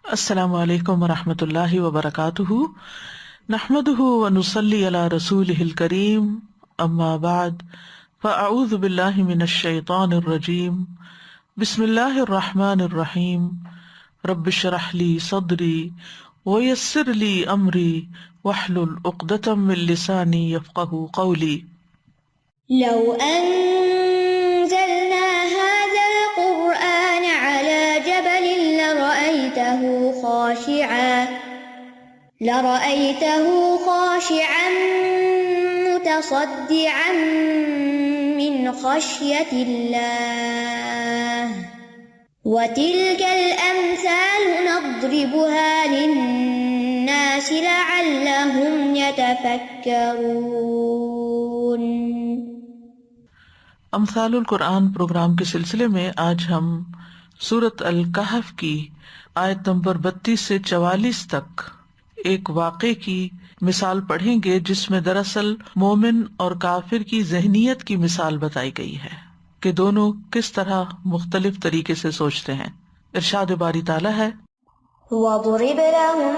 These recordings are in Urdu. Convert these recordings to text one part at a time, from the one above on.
السلام علیکم ورحمۃ اللہ وبرکاتہ، نحمده ونصلی علی رسولہ الکریم، اما بعد فاعوذ باللہ من الشیطان الرجیم، بسم اللہ الرحمن الرحیم، رب اشرح لی صدری ویسر لی امری واحلل عقدۃ من لسانی یفقہوا قولی۔ لو أنزلنا هذا القرآن على جبل لرأيته خاشعا متصدعا من خشية الله وتلك الأمثال نضربها للناس لعلهم يتفكرون۔ امثال القرآن پروگرام کے سلسلے میں آج ہم سورۃ الکہف کی آیت نمبر 32 سے 44 تک ایک واقعے کی مثال پڑھیں گے، جس میں دراصل مومن اور کافر کی ذہنیت کی مثال بتائی گئی ہے کہ دونوں کس طرح مختلف طریقے سے سوچتے ہیں۔ ارشاد باری تعالیٰ ہے، وَاضْرِبْ لَهُم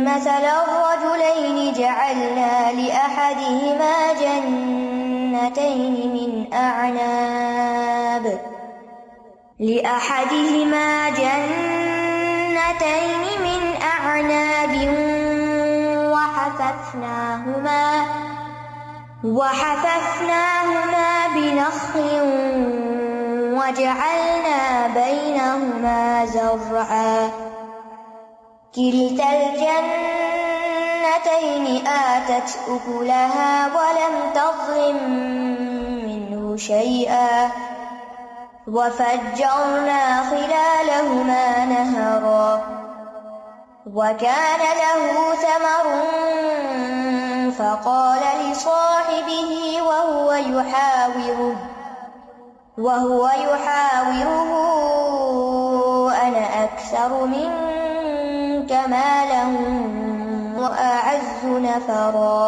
مَّثَلَ الرَّجُلَيْنِ جَعَلْنَا لِأَحَدِهِمَا جَنَّتَيْنِ مِنْ أَعْنَابٍ وَحَفَفْنَاهُمَا بِنَخْلٍ وَجَعَلْنَا بَيْنَهُمَا زَرْعًا كِلْتَا الْجَنَّتَيْنِ آتَتْ أُكُلَهَا وَلَمْ تَظْلِم مِّنْهُ شَيْئًا وَفَجَّرْنَا خِلَالَهُمَا نَهَرًا وَكَانَ لَهُ ثَمَرٌ فَقَالَ لِصَاحِبِهِ وَهُوَ يُحَاوِرُهُ أَنَا أَكْثَرُ مِنكَ مَالًا وَأَعَزُّ نَفَرًا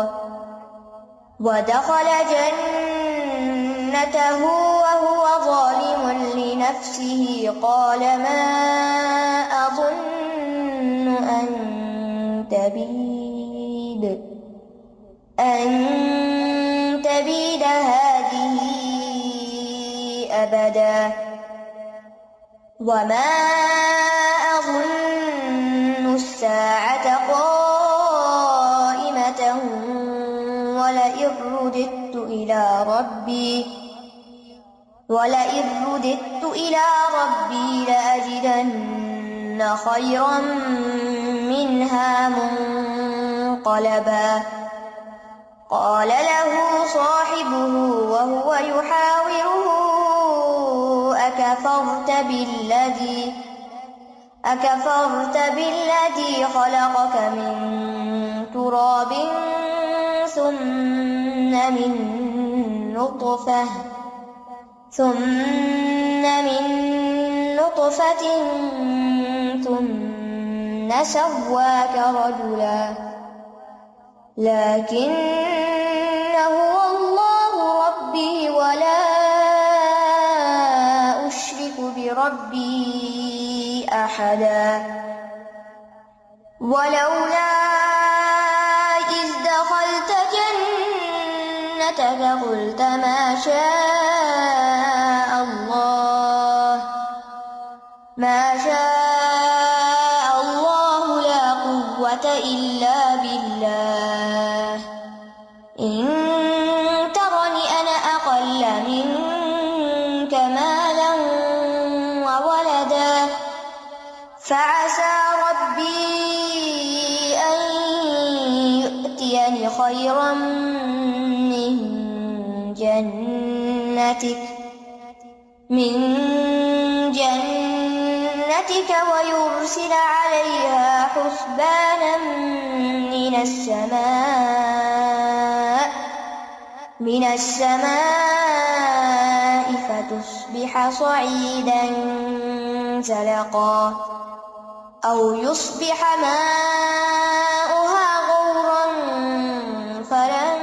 وَدَخَلَ جَنَّتَهُ وَهُوَ ظَالِمٌ لِنَفْسِهِ قَالَ مَا أَظُنُّ أَن تَبِيدَ هَٰذِهِ أَبَدًا وَمَا أَظُنُّ السَّاعَةَ قَائِمَةً وَلَئِن رُّدِدتُّ إِلَىٰ رَبِّي لَأَجِدَنَّ خَيْرًا مِّنْهَا مُنقَلَبًا قَالَ لَهُ صَاحِبُهُ وَهُوَ يُحَاوِرُهُ أَكَفَرْتَ بِالَّذِي خَلَقَكَ مِن تُرَابٍ ثُمَّ مِن نُّطْفَةٍ ثُمَّ سَوَّاكَ رَجُلًا لَّكِنَّ هُوَ اللَّهُ رَبِّي وَلَا أُشْرِكُ بِرَبِّي أَحَدًا وَلَوْلَا إِذْ دَخَلْتَ جَنَّتَكَ قُلْتَ مَا شَاءَ اللَّهُ لَا قُوَّةَ إِلَّا بِاللَّهِ إِن تَرَنِ أَنَا أَقَلَّ مِنكَ مَالًا وَوَلَدًا فَعَسَىٰ رَبِّي أَن يُؤْتِيَنِ خَيْرًا مِّن جَنَّتِكَ وَيُرْسِلَ عَلَيْهَا حُسْبَانًا مِّنَ السَّمَاءِ فَتُصْبِحَ صَعِيدًا زَلَقًا أَوْ يُصْبِحَ مَاؤُهَا غَوْرًا فَلَن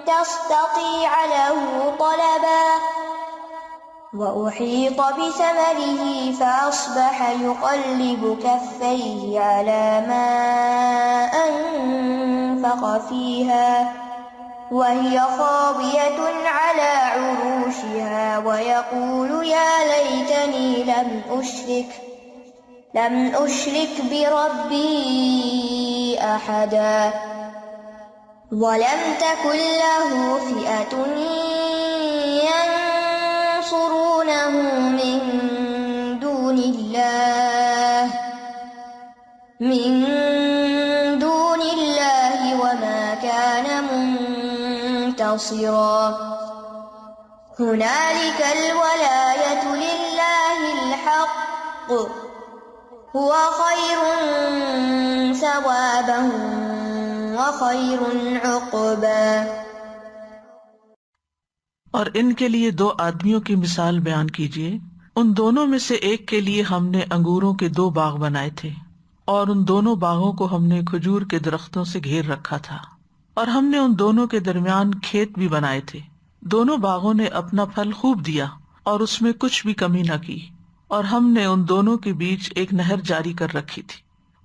تَسْتَطِيعَ لَهُ طَلَبًا وأحيط بثمره فأصبح يقلب كفيه على ما أنفق فيها وهي خاوية على عروشها ويقول يا ليتني لم أشرك بربي أحدا ولم تكن له فئة ينصرونه من دون الله وما كان منتصرا هنالك الولاية لله الحق هو خير ثوابا وخير عقبا۔ اور ان کے لیے دو آدمیوں کی مثال بیان کیجیے، ان دونوں میں سے ایک کے لیے ہم نے انگوروں کے 2 باغ بنائے تھے، اور ان دونوں باغوں کو ہم نے کھجور کے درختوں سے گھیر رکھا تھا، اور ہم نے ان دونوں کے درمیان کھیت بھی بنائے تھے۔ دونوں باغوں نے اپنا پھل خوب دیا اور اس میں کچھ بھی کمی نہ کی، اور ہم نے ان دونوں کے بیچ ایک نہر جاری کر رکھی تھی،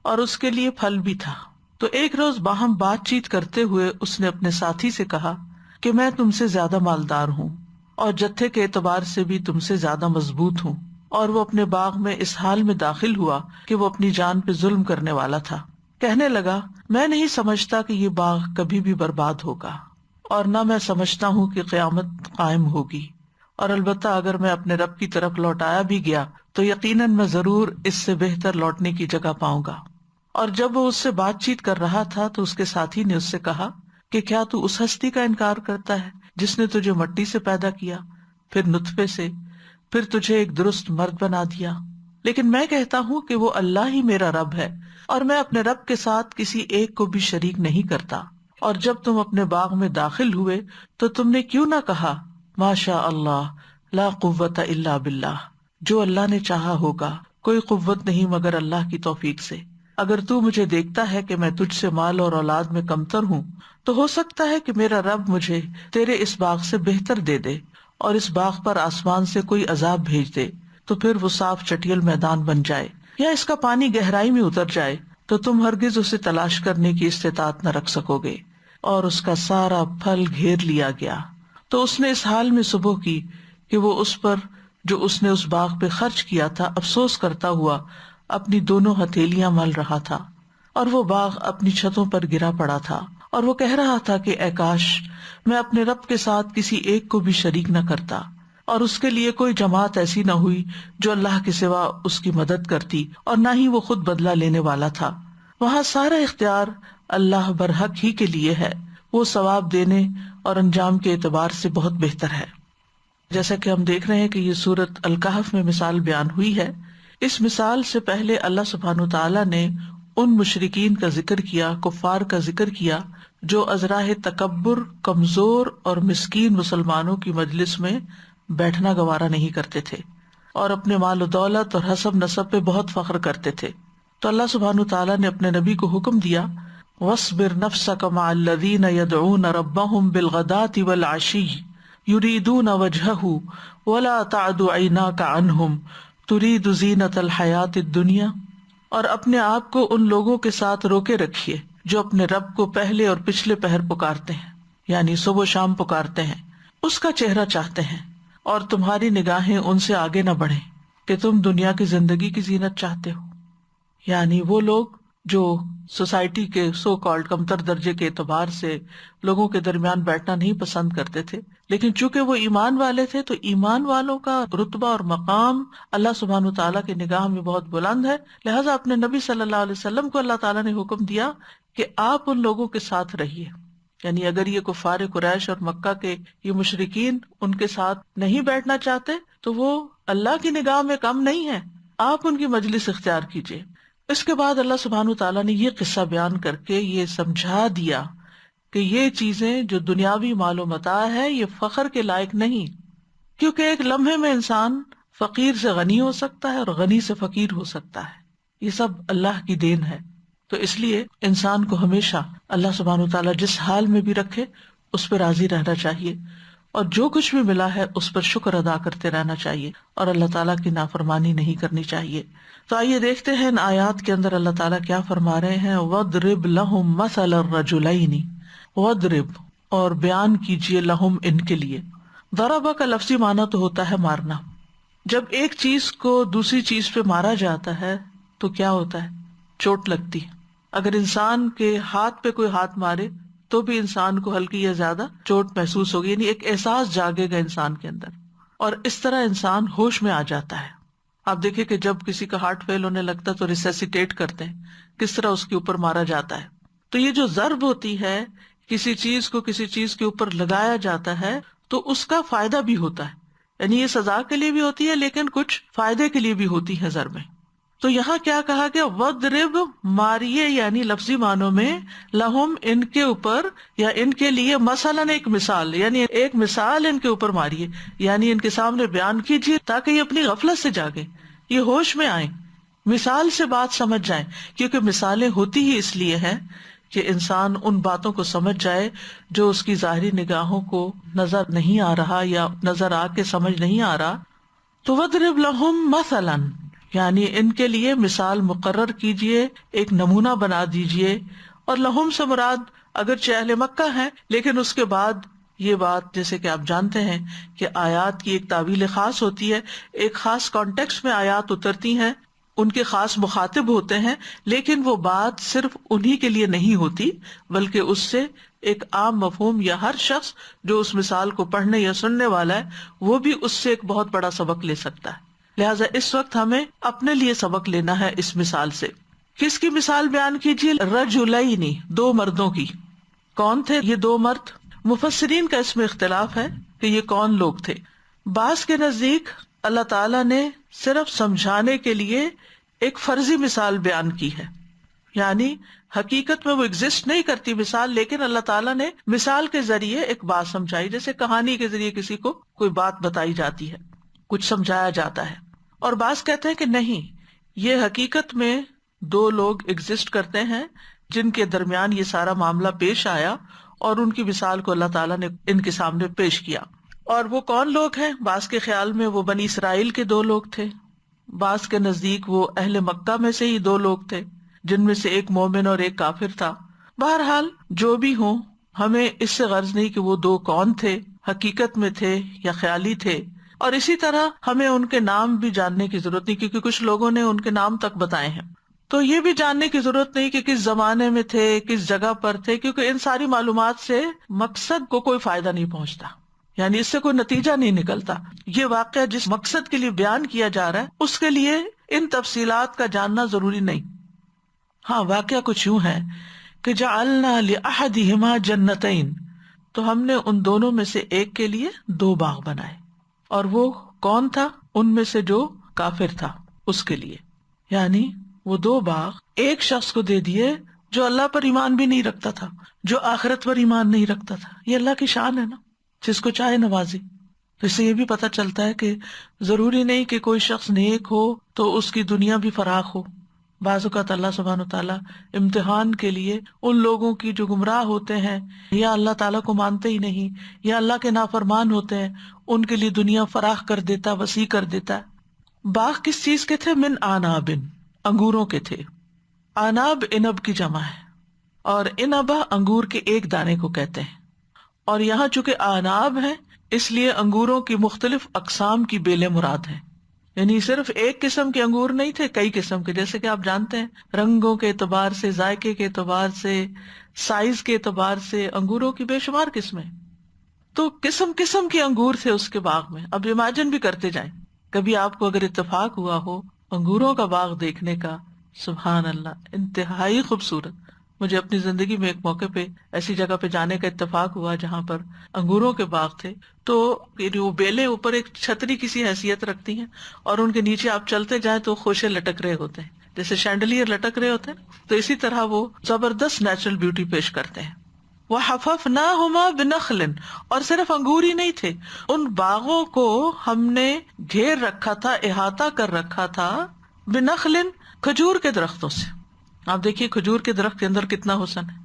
اور اس کے لیے پھل بھی تھا۔ تو ایک روز باہم بات چیت کرتے ہوئے اس نے اپنے ساتھی سے کہا کہ میں تم سے زیادہ مالدار ہوں اور جتھے کے اعتبار سے بھی تم سے زیادہ مضبوط ہوں، اور وہ اپنے باغ میں اس حال میں داخل ہوا کہ وہ اپنی جان پہ ظلم کرنے والا تھا۔ کہنے لگا میں نہیں سمجھتا کہ یہ باغ کبھی بھی برباد ہوگا، اور نہ میں سمجھتا ہوں کہ قیامت قائم ہوگی، اور البتہ اگر میں اپنے رب کی طرف لوٹایا بھی گیا تو یقیناً میں ضرور اس سے بہتر لوٹنے کی جگہ پاؤں گا۔ اور جب وہ اس سے بات چیت کر رہا تھا تو اس کے ساتھی نے اس سے کہا کہ کیا تو اس ہستی کا انکار کرتا ہے جس نے تجھے مٹی سے پیدا کیا، پھر نطفے سے، پھر تجھے ایک درست مرد بنا دیا؟ لیکن میں کہتا ہوں کہ وہ اللہ ہی میرا رب ہے، اور میں اپنے رب کے ساتھ کسی ایک کو بھی شریک نہیں کرتا۔ اور جب تم اپنے باغ میں داخل ہوئے تو تم نے کیوں نہ کہا ماشاء اللہ لا قوت الا باللہ، جو اللہ نے چاہا ہوگا، کوئی قوت نہیں مگر اللہ کی توفیق سے۔ اگر تو مجھے دیکھتا ہے کہ میں تجھ سے مال اور اولاد میں کمتر ہوں تو ہو سکتا ہے کہ میرا رب مجھے تیرے اس باغ سے بہتر دے دے، اور اس باغ پر آسمان سے کوئی عذاب بھیج دے تو پھر وہ صاف چٹیل میدان بن جائے، یا اس کا پانی گہرائی میں اتر جائے تو تم ہرگز اسے تلاش کرنے کی استطاعت نہ رکھ سکو گے، اور اس کا سارا پھل گھیر لیا گیا۔ تو اس نے اس حال میں صبح کی کہ وہ اس پر جو اس نے اس باغ پہ خرچ کیا تھا افسوس کرتا ہوا اپنی دونوں ہتھیلیاں مل رہا تھا، اور وہ باغ اپنی چھتوں پر گرا پڑا تھا، اور وہ کہہ رہا تھا کہ اے کاش میں اپنے رب کے ساتھ کسی ایک کو بھی شریک نہ کرتا، اور اس کے لیے کوئی جماعت ایسی نہ ہوئی جو اللہ کے سوا اس کی مدد کرتی، اور نہ ہی وہ خود بدلہ لینے والا تھا۔ وہاں سارا اختیار اللہ برحق ہی کے لیے ہے، وہ ثواب دینے اور انجام کے اعتبار سے بہت بہتر ہے۔ جیسا کہ ہم دیکھ رہے ہیں کہ یہ سورۃ الکہف میں مثال بیان ہوئی ہے۔ اس مثال سے پہلے اللہ سبحانہ وتعالیٰ نے ان مشرکین کا ذکر کیا، کفار کا ذکر کیا جو ازراہ تکبر، کمزور اور مسکین مسلمانوں کی مجلس میں بیٹھنا گوارا نہیں کرتے تھے، اور اپنے مال و دولت اور حسب نسب پہ بہت فخر کرتے تھے۔ تو اللہ سبحانہ وتعالیٰ نے اپنے نبی کو حکم دیا وَاصْبِرْ نَفْسَكَ مَعَ الَّذِينَ يَدْعُونَ رَبَّهُمْ بِالْغَدَاةِ وَالْعَشِيِّ يُرِيدُونَ وَجْهَهُ وَلَا تَعْدُ عَيْنَاكَ عَنْهُمْ تُرِيدُ زِينَةَ الْحَيَاةِ الدُّنْيَا، اور اپنے آپ کو ان لوگوں کے ساتھ روکے رکھیے جو اپنے رب کو پہلے اور پچھلے پہر پکارتے ہیں، یعنی صبح و شام پکارتے ہیں، اس کا چہرہ چاہتے ہیں، اور تمہاری نگاہیں ان سے آگے نہ بڑھیں کہ تم دنیا کی زندگی کی زینت چاہتے ہو۔ یعنی وہ لوگ جو سوسائٹی کے سو کالڈ کمتر درجے کے اعتبار سے لوگوں کے درمیان بیٹھنا نہیں پسند کرتے تھے، لیکن چونکہ وہ ایمان والے تھے تو ایمان والوں کا رتبہ اور مقام اللہ سبحانہ وتعالیٰ کی نگاہ میں بہت بلند ہے، لہٰذا اپنے نبی صلی اللہ علیہ وسلم کو اللہ تعالیٰ نے حکم دیا کہ آپ ان لوگوں کے ساتھ رہیے۔ یعنی اگر یہ کفار قریش اور مکہ کے یہ مشرکین ان کے ساتھ نہیں بیٹھنا چاہتے تو وہ اللہ کی نگاہ میں کم نہیں ہے، آپ ان کی مجلس اختیار کیجیے۔ اس کے بعد اللہ سبحانہ وتعالیٰ نے یہ قصہ بیان کر کے یہ سمجھا دیا کہ یہ چیزیں جو دنیاوی مال و متاع ہے یہ فخر کے لائق نہیں، کیونکہ ایک لمحے میں انسان فقیر سے غنی ہو سکتا ہے اور غنی سے فقیر ہو سکتا ہے، یہ سب اللہ کی دین ہے۔ تو اس لیے انسان کو ہمیشہ اللہ سبحانہ وتعالیٰ جس حال میں بھی رکھے اس پہ راضی رہنا چاہیے، اور جو کچھ بھی ملا ہے اس پر شکر ادا کرتے رہنا چاہیے اور اللہ تعالیٰ کی نافرمانی نہیں کرنی چاہیے. تو آئیے دیکھتے ہیں ان آیات کے اندر اللہ تعالیٰ کیا فرما رہے ہیں. وَاضْرِبْ لَهُمْ مَثَلَ الرَّجُلَيْنِ، وَاضْرِبْ اور بیان کیجیے، لہم ان کے لیے. ضربہ کا لفظی معنی تو ہوتا ہے مارنا. جب ایک چیز کو دوسری چیز پہ مارا جاتا ہے تو کیا ہوتا ہے؟ چوٹ لگتی ہے. اگر انسان کے ہاتھ پہ کوئی ہاتھ مارے تو بھی انسان کو ہلکی یا زیادہ چوٹ محسوس ہوگی، یعنی ایک احساس جاگے گا انسان کے اندر، اور اس طرح انسان ہوش میں آ جاتا ہے. آپ دیکھیں کہ جب کسی کا ہارٹ فیل ہونے لگتا ہے تو ریسیسیٹیٹ کرتے ہیں، کس طرح اس کے اوپر مارا جاتا ہے. تو یہ جو ضرب ہوتی ہے، کسی چیز کو کسی چیز کے اوپر لگایا جاتا ہے تو اس کا فائدہ بھی ہوتا ہے، یعنی یہ سزا کے لیے بھی ہوتی ہے لیکن کچھ فائدے کے لیے بھی ہوتی ہے ضربیں. تو یہاں کیا کہا گیا؟ وَاضْرِبْ ماریے، یعنی لفظی معنوں میں لہم ان کے اوپر یا ان کے لیے، مثلاً ایک مثال، یعنی ایک مثال ان کے اوپر ماریے، یعنی ان کے سامنے بیان کیجیے تاکہ یہ اپنی غفلت سے جاگیں، یہ ہوش میں آئیں، مثال سے بات سمجھ جائیں. کیونکہ مثالیں ہوتی ہی اس لیے ہیں کہ انسان ان باتوں کو سمجھ جائے جو اس کی ظاہری نگاہوں کو نظر نہیں آ رہا یا نظر آ کے سمجھ نہیں آ رہا. تو وَاضْرِبْ لَهُمْ مَثَلًا، یعنی ان کے لیے مثال مقرر کیجئے، ایک نمونہ بنا دیجئے. اور لہم سے مراد اگرچہ اہل مکہ ہیں لیکن اس کے بعد یہ بات، جیسے کہ آپ جانتے ہیں کہ آیات کی ایک تعویل خاص ہوتی ہے، ایک خاص کانٹیکسٹ میں آیات اترتی ہیں، ان کے خاص مخاطب ہوتے ہیں، لیکن وہ بات صرف انہی کے لیے نہیں ہوتی بلکہ اس سے ایک عام مفہوم یا ہر شخص جو اس مثال کو پڑھنے یا سننے والا ہے وہ بھی اس سے ایک بہت بڑا سبق لے سکتا ہے. لہٰذا اس وقت ہمیں اپنے لیے سبق لینا ہے اس مثال سے. کس کی مثال بیان کیجیے؟ رجلین، دو مردوں کی. کون تھے یہ دو مرد؟ مفسرین کا اس میں اختلاف ہے کہ یہ کون لوگ تھے. بعض کے نزدیک اللہ تعالیٰ نے صرف سمجھانے کے لیے ایک فرضی مثال بیان کی ہے، یعنی حقیقت میں وہ ایگزسٹ نہیں کرتی مثال، لیکن اللہ تعالیٰ نے مثال کے ذریعے ایک بات سمجھائی، جیسے کہانی کے ذریعے کسی کو کوئی بات بتائی جاتی ہے، کچھ سمجھایا جاتا ہے. اور بعض کہتے ہیں کہ نہیں، یہ حقیقت میں دو لوگ ایگزسٹ کرتے ہیں جن کے درمیان یہ سارا معاملہ پیش آیا اور ان کی مثال کو اللہ تعالیٰ نے ان کے سامنے پیش کیا. اور وہ کون لوگ ہیں؟ بعض کے خیال میں وہ بنی اسرائیل کے دو لوگ تھے، بعض کے نزدیک وہ اہل مکہ میں سے ہی دو لوگ تھے جن میں سے ایک مومن اور ایک کافر تھا. بہرحال جو بھی ہوں، ہمیں اس سے غرض نہیں کہ وہ دو کون تھے، حقیقت میں تھے یا خیالی تھے. اور اسی طرح ہمیں ان کے نام بھی جاننے کی ضرورت نہیں، کیونکہ کچھ لوگوں نے ان کے نام تک بتائے ہیں. تو یہ بھی جاننے کی ضرورت نہیں کہ کس زمانے میں تھے، کس جگہ پر تھے، کیونکہ ان ساری معلومات سے مقصد کو کوئی فائدہ نہیں پہنچتا، یعنی اس سے کوئی نتیجہ نہیں نکلتا. یہ واقعہ جس مقصد کے لیے بیان کیا جا رہا ہے اس کے لیے ان تفصیلات کا جاننا ضروری نہیں. ہاں، واقعہ کچھ یوں ہے کہ جعلنا لأحدہما جنتین، تو ہم نے ان دونوں میں سے ایک کے لیے دو باغ بنائے. اور وہ کون تھا؟ ان میں سے جو کافر تھا اس کے لیے، یعنی وہ دو باغ ایک شخص کو دے دیے جو اللہ پر ایمان بھی نہیں رکھتا تھا، جو آخرت پر ایمان نہیں رکھتا تھا. یہ اللہ کی شان ہے نا، جس کو چاہے نوازی. تو اس سے یہ بھی پتہ چلتا ہے کہ ضروری نہیں کہ کوئی شخص نیک ہو تو اس کی دنیا بھی فراخ ہو. بعض اوقات اللہ سبحانہ وتعالیٰ امتحان کے لیے ان لوگوں کی جو گمراہ ہوتے ہیں یا اللہ تعالیٰ کو مانتے ہی نہیں یا اللہ کے نافرمان ہوتے ہیں، ان کے لیے دنیا فراخ کر دیتا، وسیع کر دیتا ہے. باغ کس چیز کے تھے؟ من آناب، انگوروں کے تھے. آناب انب کی جمع ہے، اور انبا انگور کے ایک دانے کو کہتے ہیں. اور یہاں چونکہ آناب ہیں اس لیے انگوروں کی مختلف اقسام کی بیلیں مراد ہیں، یعنی صرف ایک قسم کے انگور نہیں تھے، کئی قسم کے. جیسے کہ آپ جانتے ہیں رنگوں کے اعتبار سے، ذائقے کے اعتبار سے، سائز کے اعتبار سے انگوروں کی بے شمار قسمیں. تو قسم قسم کے انگور تھے اس کے باغ میں. اب امیجن بھی کرتے جائیں، کبھی آپ کو اگر اتفاق ہوا ہو انگوروں کا باغ دیکھنے کا، سبحان اللہ، انتہائی خوبصورت. مجھے اپنی زندگی میں ایک موقع پہ ایسی جگہ پہ جانے کا اتفاق ہوا جہاں پر انگوروں کے باغ تھے. تو وہ بیلیں اوپر ایک چھتری کی سی حیثیت رکھتی ہیں اور ان کے نیچے آپ چلتے جائیں تو خوشے لٹک رہے ہوتے ہیں، جیسے شینڈلیئر لٹک رہے ہوتے ہیں. تو اسی طرح وہ زبردست نیچرل بیوٹی پیش کرتے ہیں. وَحَفَفْنَاهُمَا بِنَخْلٍ، اور صرف انگور ہی نہیں تھے، ان باغوں کو ہم نے گھیر رکھا تھا، احاطہ کر رکھا تھا، بِنَخْلٍ، کھجور کے درختوں سے. آپ دیکھیے کھجور کے درخت کے اندر کتنا حسن ہے،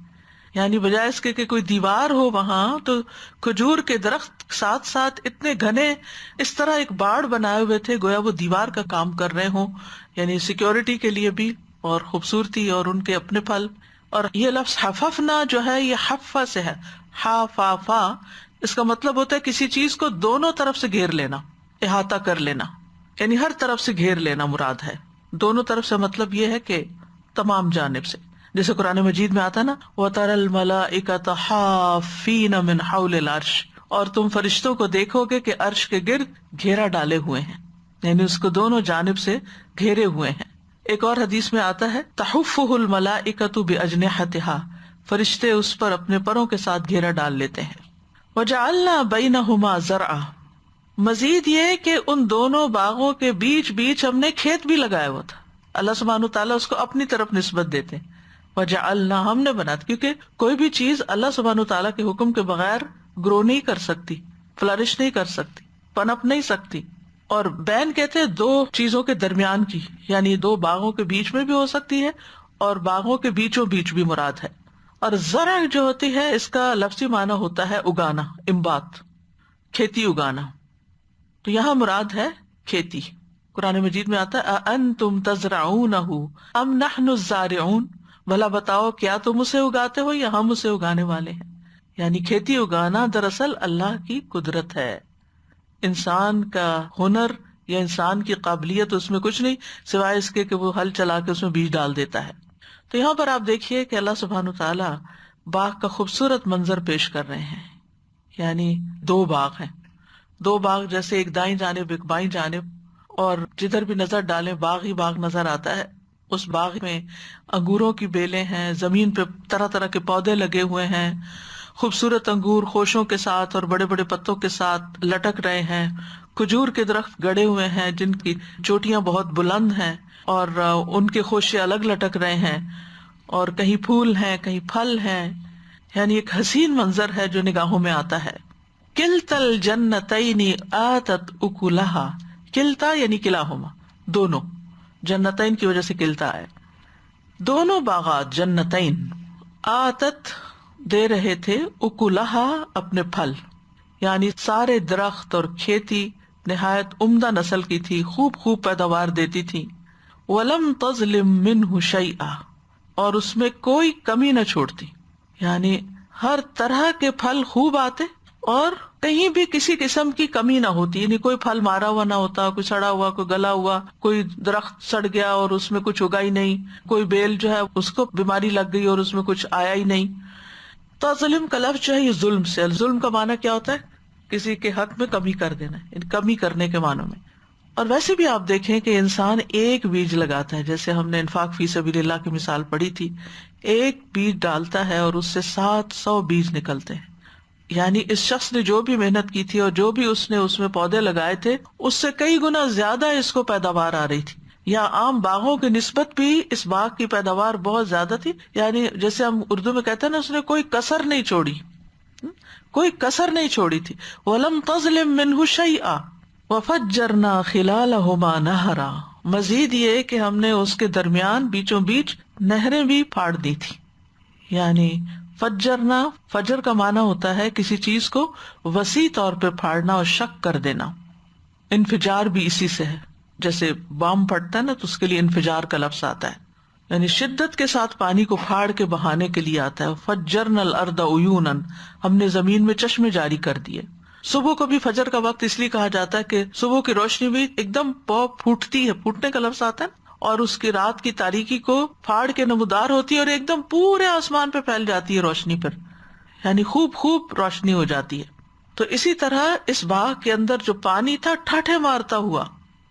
یعنی بجائے اس کے کہ کوئی دیوار ہو وہاں، تو کھجور کے درخت ساتھ ساتھ اتنے گھنے اس طرح ایک باڑ بنائے ہوئے تھے، گویا وہ دیوار کا کام کر رہے ہوں، یعنی سیکیورٹی کے لیے بھی اور خوبصورتی اور ان کے اپنے پھل. اور یہ لفظ حففنا جو ہے یہ حفا سے ہے، ہا فا فا، اس کا مطلب ہوتا ہے کسی چیز کو دونوں طرف سے گھیر لینا، احاطہ کر لینا، یعنی ہر طرف سے گھیر لینا مراد ہے. دونوں طرف سے مطلب یہ ہے کہ تمام جانب سے، جیسے قرآن مجید میں آتا نا وَتَرَى الْمَلَائِكَةَ حَافِّينَ مِنْ حَوْلِ الْعَرْشِ، اور تم فرشتوں کو دیکھو گے کہ عرش کے گرد گھیرا ڈالے ہوئے ہیں، یعنی اس کو دونوں جانب سے گھیرے ہوئے ہیں. ایک اور حدیث میں آتا ہے تحفہ الملائکۃ باجنحتہا، فرشتے اس پر اپنے پروں کے ساتھ گھیرا ڈال لیتے ہیں. وجعلنا بینہما زرعا، مزید یہ کہ ان دونوں باغوں کے بیچ بیچ ہم نے کھیت بھی لگایا ہوا تھا. اللہ سبحانہ تعالیٰ اس کو اپنی طرف نسبت دیتے ہیں، وجعلنا، ہم نے بنا، کیونکہ کوئی بھی چیز اللہ سبحانہ تعالیٰ کے حکم کے بغیر گرو نہیں کر سکتی، فلرش نہیں کر سکتی، پنپ نہیں سکتی. اور بین کہتے ہیں دو چیزوں کے درمیان کی، یعنی دو باغوں کے بیچ میں بھی ہو سکتی ہے اور باغوں کے بیچوں بیچ بھی مراد ہے. اور زرع جو ہوتی ہے اس کا لفظی معنی ہوتا ہے اگانا، انبات، کھیتی اگانا. تو یہاں مراد ہے کھیتی. قرآن مجید میں آتا ہے اَأَنْتُمْ تَزْرَعُونَهُ أَمْ نَحْنُ الزَّارِعُونَ، بھلا بتاؤ کیا تم اسے اگاتے ہو یا ہم اسے اگانے والے ہیں. یعنی کھیتی اگانا دراصل اللہ کی قدرت ہے، انسان کا ہنر یا انسان کی قابلیت اس میں کچھ نہیں سوائے اس کے کہ وہ ہل چلا کے اس میں بیج ڈال دیتا ہے. تو یہاں پر آپ دیکھیے کہ اللہ سبحانہ تعالیٰ باغ کا خوبصورت منظر پیش کر رہے ہیں. یعنی دو باغ ہیں، دو باغ، جیسے ایک دائیں جانب ایک بائیں جانب، اور جدھر بھی نظر ڈالیں باغ ہی باغ نظر آتا ہے. اس باغ میں انگوروں کی بیلیں ہیں، زمین پہ طرح طرح کے پودے لگے ہوئے ہیں، خوبصورت انگور خوشوں کے ساتھ اور بڑے بڑے پتوں کے ساتھ لٹک رہے ہیں. کھجور کے درخت گڑے ہوئے ہیں جن کی چوٹیاں بہت بلند ہیں اور ان کے خوشے الگ لٹک رہے ہیں، اور کہیں پھول ہیں کہیں پھل ہیں. یعنی ایک حسین منظر ہے جو نگاہوں میں آتا ہے. کلتا الجنتین آتت اکلہا، کلتا یعنی کلاہما، دونوں، جنتین کی وجہ سے کلتا ہے، دونوں باغات جنتین، آتت دے رہے تھے، اکلہا اپنے پھل، یعنی سارے درخت اور کھیتی نہایت عمدہ نسل کی تھی، خوب خوب پیداوار دیتی تھی. ولم تظلم منہ شیئا، اور اس میں کوئی کمی نہ چھوڑتی، یعنی ہر طرح کے پھل خوب آتے اور کہیں بھی کسی قسم کی کمی نہ ہوتی، یعنی کوئی پھل مارا ہوا نہ ہوتا، کوئی سڑا ہوا، کوئی گلا ہوا، کوئی درخت سڑ گیا اور اس میں کچھ اگا ہی نہیں، کوئی بیل جو ہے اس کو بیماری لگ گئی اور اس میں کچھ آیا ہی نہیں. تظلم کا لفظ جو ہے یہ ظلم سے، ظلم کا معنی کیا ہوتا ہے؟ کسی کے حق میں کمی کر دینا، یعنی کمی کرنے کے معنوں میں. اور ویسے بھی آپ دیکھیں کہ انسان ایک بیج لگاتا ہے، جیسے ہم نے انفاق فی سبیل اللہ کی مثال پڑھی تھی، ایک بیج ڈالتا ہے اور اس سے 700 بیج نکلتے ہیں. یعنی اس شخص نے جو بھی محنت کی تھی اور جو بھی اس نے اس میں پودے لگائے تھے اس سے کئی گنا زیادہ اس کو پیداوار آ رہی تھی، یا عام باغوں کی نسبت بھی اس باغ کی پیداوار بہت زیادہ تھی. یعنی جیسے ہم اردو میں کہتے ہیں نا، اس نے کوئی کسر نہیں چھوڑی، کوئی کسر نہیں چھوڑی تھی. وَلَمْ تَظْلِم مِّنْهُ شَيْئًا وَفَجَّرْنَا خِلَالَهُمَا نَهْرًا، مزید یہ کہ ہم نے اس کے درمیان بیچوں بیچ نہریں بھی پھاڑ دی تھی. یعنی فجرنا، فجر کا معنی ہوتا ہے کسی چیز کو وسیع طور پہ پھاڑنا اور شق کر دینا. انفجار بھی اسی سے ہے، جیسے بام پھٹتا ہے نا تو اس کے لیے انفجار کا لفظ آتا ہے، یعنی شدت کے ساتھ پانی کو پھاڑ کے بہانے کے لیے آتا ہے. فجرنا الارض عیونا، ہم نے زمین میں چشمے جاری کر دیے. صبح کو بھی فجر کا وقت اس لیے کہا جاتا ہے کہ صبح کی روشنی بھی ایک دم پھوٹتی ہے، پھوٹنے کا لفظ آتا ہے، اور اس کی رات کی تاریکی کو پھاڑ کے نمودار ہوتی ہے اور ایک دم پورے آسمان پہ پھیل جاتی ہے روشنی پر، یعنی خوب خوب روشنی ہو جاتی ہے. تو اسی طرح اس باغ کے اندر جو پانی تھا ٹھاٹھے مارتا ہوا،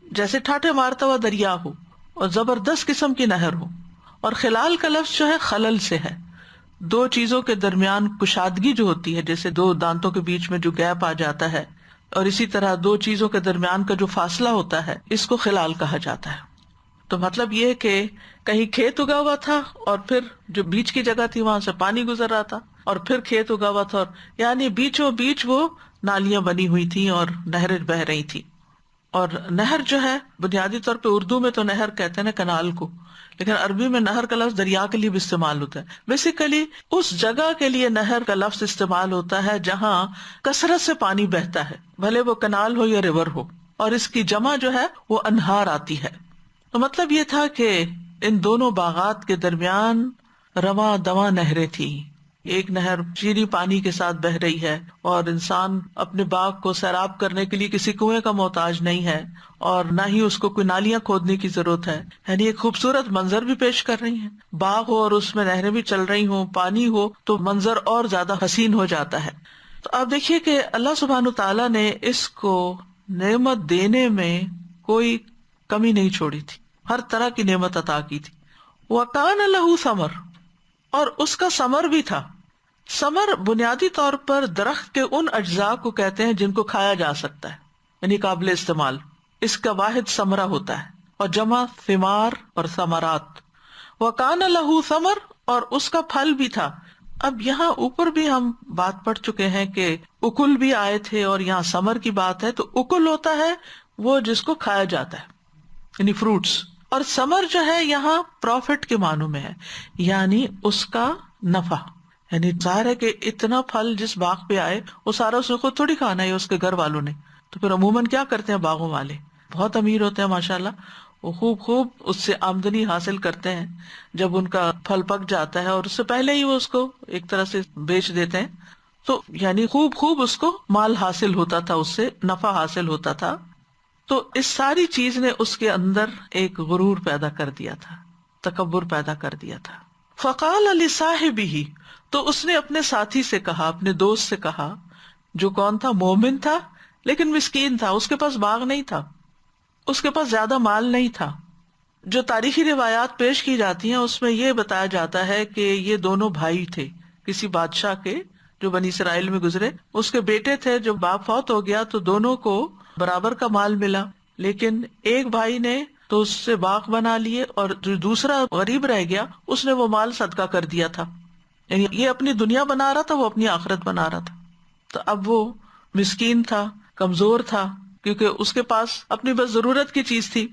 جیسے ٹھاٹھے مارتا ہوا دریا ہو اور زبردست قسم کی نہر ہو. اور خلال کا لفظ جو ہے خلل سے ہے، دو چیزوں کے درمیان کشادگی جو ہوتی ہے، جیسے دو دانتوں کے بیچ میں جو گیپ آ جاتا ہے، اور اسی طرح دو چیزوں کے درمیان کا جو فاصلہ ہوتا ہے، اس کو خلال کہا جاتا ہے. تو مطلب یہ کہ کہیں کھیت اگا ہوا تھا اور پھر جو بیچ کی جگہ تھی وہاں سے پانی گزر رہا تھا، اور پھر کھیت اگا ہوا تھا، اور یعنی بیچوں بیچ وہ نالیاں بنی ہوئی تھیں اور نہریں بہ رہی تھی. اور نہر جو ہے بنیادی طور پہ اردو میں تو نہر کہتے ہیں نا کنال کو، لیکن عربی میں نہر کا لفظ دریا کے لیے بھی استعمال ہوتا ہے. بیسیکلی اس جگہ کے لیے نہر کا لفظ استعمال ہوتا ہے جہاں کثرت سے پانی بہتا ہے، بھلے وہ کنال ہو یا ریور ہو، اور اس کی جمع جو ہے وہ انہار آتی ہے. تو مطلب یہ تھا کہ ان دونوں باغات کے درمیان رواں دواں نہریں تھیں. ایک نہر چینی پانی کے ساتھ بہ رہی ہے، اور انسان اپنے باغ کو سیراب کرنے کے لیے کسی کنویں کا محتاج نہیں ہے، اور نہ ہی اس کو کوئی نالیاں کھودنے کی ضرورت ہے. یعنی ایک خوبصورت منظر بھی پیش کر رہی ہیں. باغ ہو اور اس میں نہریں بھی چل رہی ہوں، پانی ہو، تو منظر اور زیادہ حسین ہو جاتا ہے. تو آپ دیکھیے کہ اللہ سبحانہ تعالیٰ نے اس کو نعمت دینے میں کوئی کمی نہیں چھوڑی تھی، ہر طرح کی نعمت عطا کی تھی. وَكَانَ لَهُ ثَمَرٌ، اور اس کا ثمر بھی تھا. ثمر بنیادی طور پر درخت کے ان اجزاء کو کہتے ہیں جن کو کھایا جا سکتا ہے، یعنی قابل استعمال. اس کا واحد ثمرہ ہوتا ہے، اور جمع ثمار اور ثمرات. وَكَانَ لَهُ ثَمَرٌ، اور اس کا پھل بھی تھا. اب یہاں اوپر بھی ہم بات پڑھ چکے ہیں کہ اکل بھی آئے تھے، اور یہاں ثمر کی بات ہے. تو اکل ہوتا ہے وہ جس کو کھایا جاتا ہے، یعنی فروٹس، اور ثمر جو ہے یہاں پروفٹ کے معنوں میں ہے، یعنی اس کا نفع. یعنی ظاہر ہے کہ اتنا پھل جس باغ پہ آئے وہ سارا اس نے خود تھوڑی کھانا ہے، اس کے گھر والوں نے. تو پھر عموماً کیا کرتے ہیں باغوں والے، بہت امیر ہوتے ہیں ماشاءاللہ، وہ خوب اس سے آمدنی حاصل کرتے ہیں جب ان کا پھل پک جاتا ہے، اور اس سے پہلے ہی وہ اس کو ایک طرح سے بیچ دیتے ہیں. تو یعنی خوب اس کو مال حاصل ہوتا تھا، اس سے نفع حاصل ہوتا تھا. تو اس ساری چیز نے اس کے اندر ایک غرور پیدا کر دیا تھا، تکبر پیدا کر دیا تھا. فقال لصاحبہ، تو اس نے اپنے ساتھی سے کہا، اپنے دوست سے کہا، جو کون تھا؟ مومن تھا لیکن مسکین تھا، اس کے پاس باغ نہیں تھا، اس کے پاس زیادہ مال نہیں تھا. جو تاریخی روایات پیش کی جاتی ہیں اس میں یہ بتایا جاتا ہے کہ یہ دونوں بھائی تھے کسی بادشاہ کے جو بنی اسرائیل میں گزرے. اس کے بیٹے تھے، جو باپ فوت ہو گیا تو دونوں کو برابر کا مال ملا، لیکن ایک بھائی نے تو اس سے باغ بنا لیے، اور جو دوسرا غریب رہ گیا اس نے وہ مال صدقہ کر دیا تھا. یعنی یہ اپنی دنیا بنا رہا تھا، وہ اپنی آخرت بنا رہا تھا. تو اب وہ مسکین تھا، کمزور تھا، کیونکہ اس کے پاس اپنی بس ضرورت کی چیز تھی.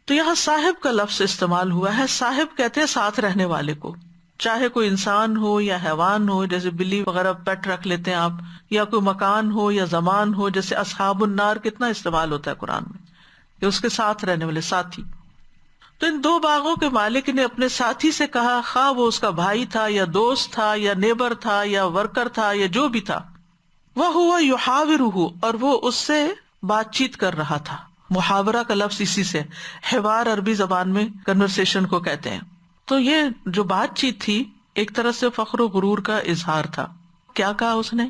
تو یہاں صاحب کا لفظ استعمال ہوا ہے. صاحب کہتے ہیں ساتھ رہنے والے کو، چاہے کوئی انسان ہو یا حیوان ہو، جیسے بلی وغیرہ پیٹ رکھ لیتے ہیں آپ، یا کوئی مکان ہو یا زمان ہو، جیسے اصحاب النار کتنا استعمال ہوتا ہے قرآن میں، کہ اس کے ساتھ رہنے والے ساتھی. تو ان دو باغوں کے مالک نے اپنے ساتھی سے کہا، خواہ وہ اس کا بھائی تھا یا دوست تھا یا نیبر تھا یا ورکر تھا یا جو بھی تھا، وَهُوَ يُحَاوِرُهُ، اور وہ اس سے بات چیت کر رہا تھا. محاورہ کا لفظ اسی سے، حوار عربی زبان میں کنورسیشن کو کہتے ہیں. تو یہ جو بات چیت تھی ایک طرح سے فخر و غرور کا اظہار تھا. کیا کہا اس نے؟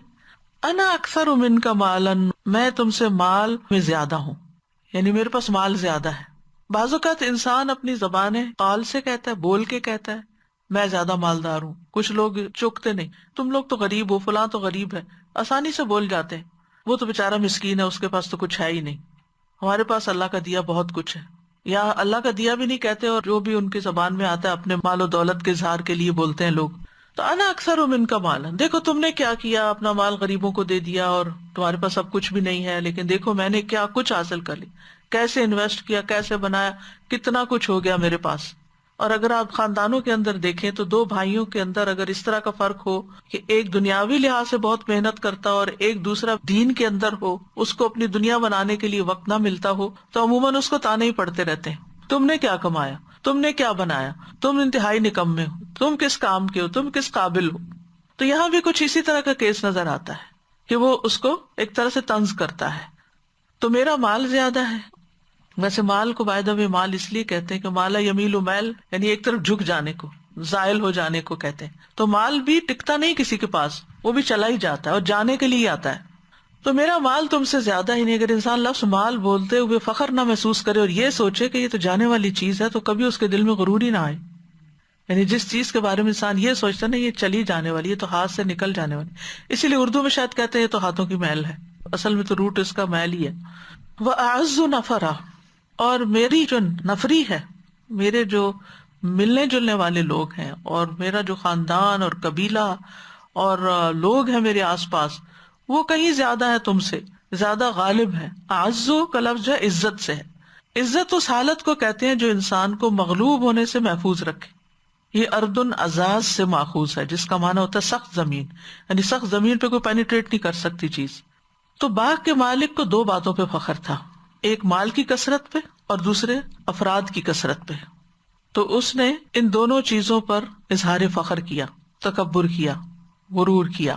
انا اکثر منک مالا، میں تم سے مال میں زیادہ ہوں، یعنی میرے پاس مال زیادہ ہے. بعض اوقات انسان اپنی زبانیں قال سے کہتا ہے، بول کے کہتا ہے میں زیادہ مالدار ہوں. کچھ لوگ چکتے نہیں، تم لوگ تو غریب ہو، فلاں تو غریب ہے، آسانی سے بول جاتے ہیں. وہ تو بےچارا مسکین ہے، اس کے پاس تو کچھ ہے ہی نہیں، ہمارے پاس اللہ کا دیا بہت کچھ ہے. یا اللہ کا دیا بھی نہیں کہتے، اور جو بھی ان کی زبان میں آتا ہے اپنے مال و دولت کے اظہار کے لیے بولتے ہیں لوگ. تو انا اکثر منک مالا، دیکھو تم نے کیا کیا، اپنا مال غریبوں کو دے دیا، اور تمہارے پاس اب کچھ بھی نہیں ہے، لیکن دیکھو میں نے کیا کچھ حاصل کر لی، کیسے انویسٹ کیا، کیسے بنایا، کتنا کچھ ہو گیا میرے پاس. اور اگر آپ خاندانوں کے اندر دیکھیں تو دو بھائیوں کے اندر اگر اس طرح کا فرق ہو کہ ایک دنیاوی لحاظ سے بہت محنت کرتا اور ایک دوسرا دین کے اندر ہو، اس کو اپنی دنیا بنانے کے لیے وقت نہ ملتا ہو، تو عموماً اس کو تانے ہی پڑتے رہتے ہیں، تم نے کیا کمایا، تم نے کیا بنایا، تم انتہائی نکمے ہو، تم کس کام کے ہو، تم کس قابل ہو. تو یہاں بھی کچھ اسی طرح کا کیس نظر آتا ہے کہ وہ اس کو ایک طرح سے طنز کرتا ہے. تو میرا مال زیادہ ہے. ویسے مال کو بائی دا وے مال اس لیے کہتے ہیں کہ مالا یمیل میل، یعنی ایک طرف جھک جانے کو، زائل ہو جانے کو کہتے ہیں. تو مال بھی ٹکتا نہیں کسی کے پاس، وہ بھی چلا ہی جاتا ہے اور جانے کے لیے ہی آتا ہے. تو میرا مال تم سے زیادہ ہی نہیں. اگر انسان لفظ مال بولتے ہوئے فخر نہ محسوس کرے اور یہ سوچے کہ یہ تو جانے والی چیز ہے، تو کبھی اس کے دل میں غرور ہی نہ آئے. یعنی جس چیز کے بارے میں انسان یہ سوچتا ہے نا یہ چلی جانے والی ہے، تو ہاتھ سے نکل جانے والی. اسی لیے اردو میں شاید کہتے ہیں یہ تو ہاتھوں کی میل ہے، اصل میں تو روٹ اس کا میل ہی ہے. وَأَعَزُّ نَفَرًا، اور میری جو نفری ہے، میرے جو ملنے جلنے والے لوگ ہیں، اور میرا جو خاندان اور قبیلہ اور لوگ ہیں میرے آس پاس، وہ کہیں زیادہ ہے تم سے. زیادہ غالب ہے. اعزو کا لفظ ہے عزت سے ہے. عزت اس حالت کو کہتے ہیں جو انسان کو مغلوب ہونے سے محفوظ رکھے. یہ اردن عزاز سے ماخوذ ہے جس کا معنی ہوتا ہے سخت زمین، یعنی سخت زمین پہ کوئی پینیٹریٹ نہیں کر سکتی چیز. تو باغ کے مالک کو دو باتوں پہ فخر تھا، ایک مال کی کثرت پہ اور دوسرے افراد کی کثرت پہ. تو اس نے ان دونوں چیزوں پر اظہار فخر کیا، تکبر کیا، غرور کیا.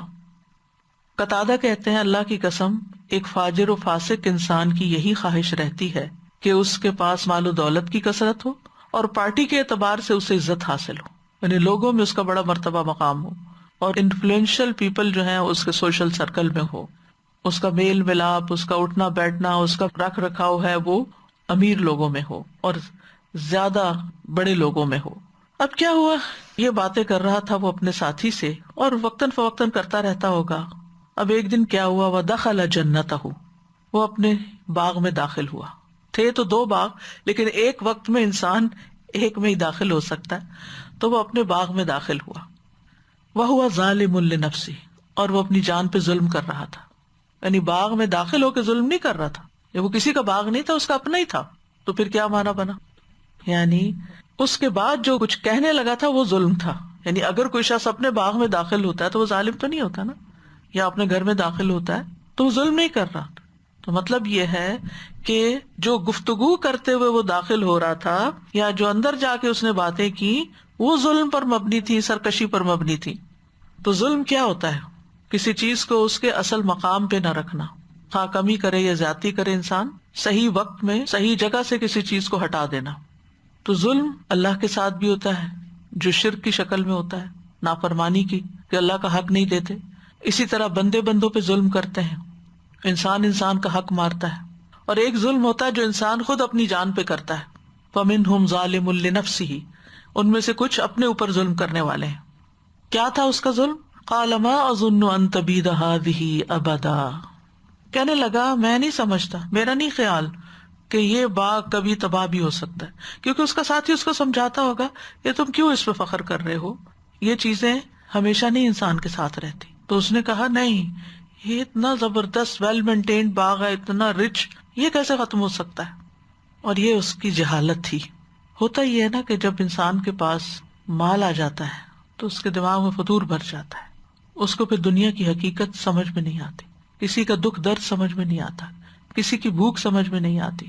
قتادہ کہتے ہیں اللہ کی قسم ایک فاجر و فاسق انسان کی یہی خواہش رہتی ہے کہ اس کے پاس مال و دولت کی کثرت ہو اور پارٹی کے اعتبار سے اسے عزت حاصل ہو، یعنی لوگوں میں اس کا بڑا مرتبہ مقام ہو اور انفلوئنشل پیپل جو ہیں اس کے سوشل سرکل میں ہو، اس کا میل ملاپ، اس کا اٹھنا بیٹھنا، اس کا رکھ رکھاؤ ہے وہ امیر لوگوں میں ہو اور زیادہ بڑے لوگوں میں ہو. اب کیا ہوا، یہ باتیں کر رہا تھا وہ اپنے ساتھی سے اور وقتاً فوقتاً کرتا رہتا ہوگا. اب ایک دن کیا ہوا، وَدَخَلَ جَنَّتَهُ، وہ اپنے باغ میں داخل ہوا. تھے تو دو باغ لیکن ایک وقت میں انسان ایک میں ہی داخل ہو سکتا ہے، تو وہ اپنے باغ میں داخل ہوا. وَهُوَ ظَالِمٌ لِنَفْسِهِ، اور وہ اپنی جان پہ ظلم کر رہا تھا. یعنی باغ میں داخل ہو کے ظلم نہیں کر رہا تھا، یہ وہ کسی کا باغ نہیں تھا، اس کا اپنا ہی تھا. تو پھر کیا معنی بنا، یعنی اس کے بعد جو کچھ کہنے لگا تھا وہ ظلم تھا. یعنی اگر کوئی شخص اپنے باغ میں داخل ہوتا ہے تو وہ ظالم تو نہیں ہوتا نا، یا اپنے گھر میں داخل ہوتا ہے تو وہ ظلم نہیں کر رہا. تو مطلب یہ ہے کہ جو گفتگو کرتے ہوئے وہ داخل ہو رہا تھا یا جو اندر جا کے اس نے باتیں کی وہ ظلم پر مبنی تھی، سرکشی پر مبنی تھی. تو ظلم کیا ہوتا ہے، کسی چیز کو اس کے اصل مقام پہ نہ رکھنا، خواہ کمی کرے یا زیادتی کرے انسان، صحیح وقت میں صحیح جگہ سے کسی چیز کو ہٹا دینا. تو ظلم اللہ کے ساتھ بھی ہوتا ہے جو شرک کی شکل میں ہوتا ہے، نافرمانی کی، کہ اللہ کا حق نہیں دیتے. اسی طرح بندے بندوں پہ ظلم کرتے ہیں، انسان کا حق مارتا ہے. اور ایک ظلم ہوتا ہے جو انسان خود اپنی جان پہ کرتا ہے، فَمِنْهُمْ ظَالِمٌ لِنَفْسِهِ، ان میں سے کچھ اپنے اوپر ظلم کرنے والے ہیں. کیا تھا اس کا ظلم، قَالَ مَا أَظُنُّ أَن تَبِيدَ هَٰذِهِ أَبَدًا، کہنے لگا میں نہیں سمجھتا، میرا نہیں خیال کہ یہ باغ کبھی تباہ بھی ہو سکتا ہے. کیونکہ اس کا ساتھی اس کو سمجھاتا ہوگا کہ تم کیوں اس پہ فخر کر رہے ہو، یہ چیزیں ہمیشہ نہیں انسان کے ساتھ رہتی. تو اس نے کہا نہیں، یہ اتنا زبردست ویل مینٹینڈ باغ ہے، اتنا رچ، یہ کیسے ختم ہو سکتا ہے. اور یہ اس کی جہالت تھی. ہوتا یہ ہے نا کہ جب انسان کے پاس مال آ جاتا ہے تو اس کے دماغ میں فطور بھر جاتا ہے، اس کو پھر دنیا کی حقیقت سمجھ میں نہیں آتی، کسی کا دکھ درد سمجھ میں نہیں آتا، کسی کی بھوک سمجھ میں نہیں آتی،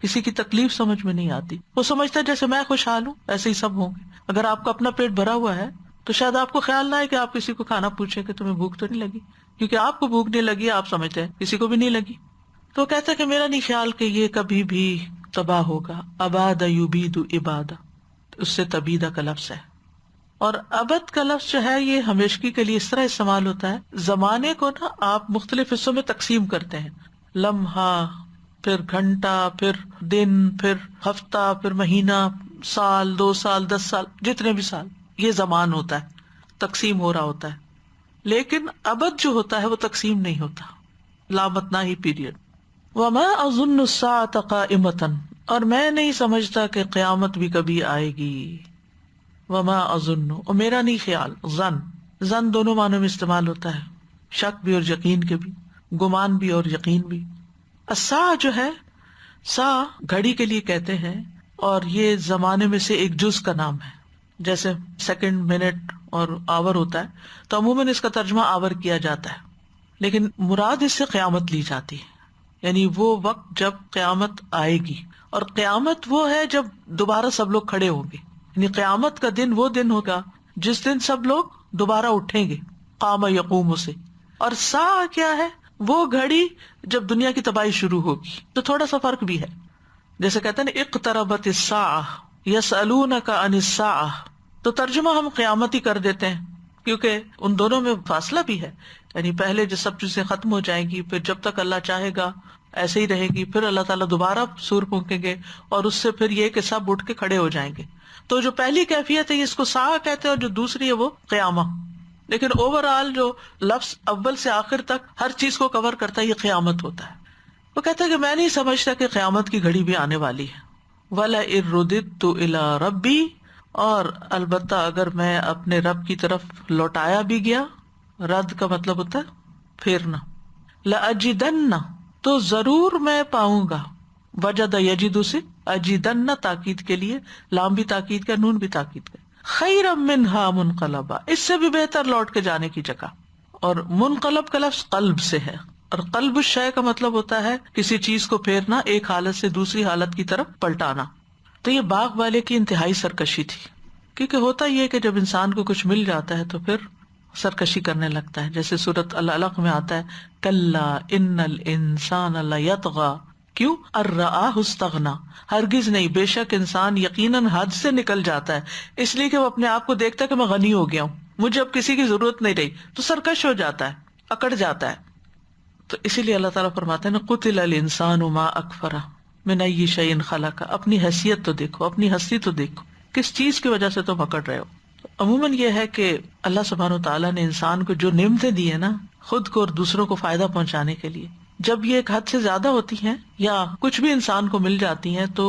کسی کی تکلیف سمجھ میں نہیں آتی. وہ سمجھتا ہے جیسے میں خوشحال ہوں ایسے ہی سب ہوں گے. اگر آپ کا اپنا پیٹ بھرا ہوا ہے تو شاید آپ کو خیال نہ ہے کہ آپ کسی کو کھانا پوچھیں کہ تمہیں بھوک تو نہیں لگی، کیونکہ آپ کو بھوک نہیں لگی، آپ سمجھتے ہیں کسی کو بھی نہیں لگی. تو کہتا ہے کہ میرا نہیں خیال کہ یہ کبھی بھی تباہ ہوگا. اباد یبید ابادہ، اس سے تبیدہ کا لفظ ہے. اور ابد کا لفظ جو ہے یہ ہمیشگی کے لیے اس طرح استعمال ہوتا ہے، زمانے کو نا آپ مختلف حصوں میں تقسیم کرتے ہیں، لمحہ، پھر گھنٹہ، پھر دن، پھر ہفتہ، پھر مہینہ، سال، 2 سال، 10 سال، جتنے بھی سال، یہ زمان ہوتا ہے، تقسیم ہو رہا ہوتا ہے. لیکن ابد جو ہوتا ہے وہ تقسیم نہیں ہوتا، لامتنا ہی پیریڈ. وما اظن الساعة قائمة، اور میں نہیں سمجھتا کہ قیامت بھی کبھی آئے گی. وما اظن، اور میرا نہیں خیال، زن دونوں معنوں میں استعمال ہوتا ہے، شک بھی اور یقین کے بھی، گمان بھی اور یقین بھی. الساعة جو ہے، سا گھڑی کے لیے کہتے ہیں اور یہ زمانے میں سے ایک جز کا نام ہے، جیسے سیکنڈ، منٹ اور آور ہوتا ہے تو عموماً اس کا ترجمہ آور کیا جاتا ہے، لیکن مراد اس سے قیامت لی جاتی ہے، یعنی وہ وقت جب قیامت آئے گی. اور قیامت وہ ہے جب دوبارہ سب لوگ کھڑے ہوں گے، یعنی قیامت کا دن وہ دن ہوگا جس دن سب لوگ دوبارہ اٹھیں گے، قام یقوم سے. اور سا کیا ہے، وہ گھڑی جب دنیا کی تباہی شروع ہوگی. تو تھوڑا سا فرق بھی ہے، جیسے کہتے ہیں نا اقتربت الساعة یسألونک عن الساعة، تو ترجمہ ہم قیامت ہی کر دیتے ہیں کیونکہ ان دونوں میں فاصلہ بھی ہے. یعنی پہلے جو سب چیزیں ختم ہو جائیں گی، پھر جب تک اللہ چاہے گا ایسے ہی رہے گی، پھر اللہ تعالیٰ دوبارہ سور پھونکیں گے اور اس سے پھر یہ کہ سب اٹھ کے کھڑے ہو جائیں گے. تو جو پہلی کیفیت ہے اس کو ساعہ کہتے ہیں اور جو دوسری ہے وہ قیامہ. لیکن اوور آل جو لفظ اول سے آخر تک ہر چیز کو کور کرتا ہے یہ قیامت ہوتا ہے. وہ کہتا ہے کہ میں نہیں سمجھتا کہ قیامت کی گھڑی بھی آنے والی ہے. وَلَئِن رُدِدتُّ إِلَىٰ رَبِّي، اور البتہ اگر میں اپنے رب کی طرف لوٹایا بھی گیا، رد کا مطلب ہوتا ہے پھیرنا، لأجدن تو ضرور میں پاؤں گا، وجد یجد سے اجدن تاکید کے لیے، لام بھی تاکید کا، نون بھی تاکید کا، خیرا منہا منقلبا، اس سے بھی بہتر لوٹ کے جانے کی جگہ. اور منقلب کا لفظ قلب سے ہے، اور قلب الشیء کا مطلب ہوتا ہے کسی چیز کو پھیرنا، ایک حالت سے دوسری حالت کی طرف پلٹانا. تو یہ باغ والے کی انتہائی سرکشی تھی، کیونکہ ہوتا یہ کہ جب انسان کو کچھ مل جاتا ہے تو پھر سرکشی کرنے لگتا ہے. جیسے سورۃ العلق میں آتا ہے کلا ان الانسان لیطغی، کیوں؟ ان رآہ استغنی، ہرگز نہیں، بے شک انسان یقیناً حد سے نکل جاتا ہے، اس لیے کہ وہ اپنے آپ کو دیکھتا ہے کہ میں غنی ہو گیا ہوں، مجھے اب کسی کی ضرورت نہیں رہی، تو سرکش ہو جاتا ہے، اکڑ جاتا ہے. تو اسی لیے اللہ تعالیٰ فرماتے ہیں نا قتل الانسان ما اکفرہ من ای شیء خلق، اپنی حیثیت تو دیکھو، اپنی ہستی تو دیکھو، کس چیز کی وجہ سے تم اکڑ رہے ہو. عموماً یہ ہے کہ اللہ سبحانہ وتعالیٰ نے انسان کو جو نعمتیں دی ہیں نا، خود کو اور دوسروں کو فائدہ پہنچانے کے لیے، جب یہ ایک حد سے زیادہ ہوتی ہیں یا کچھ بھی انسان کو مل جاتی ہیں تو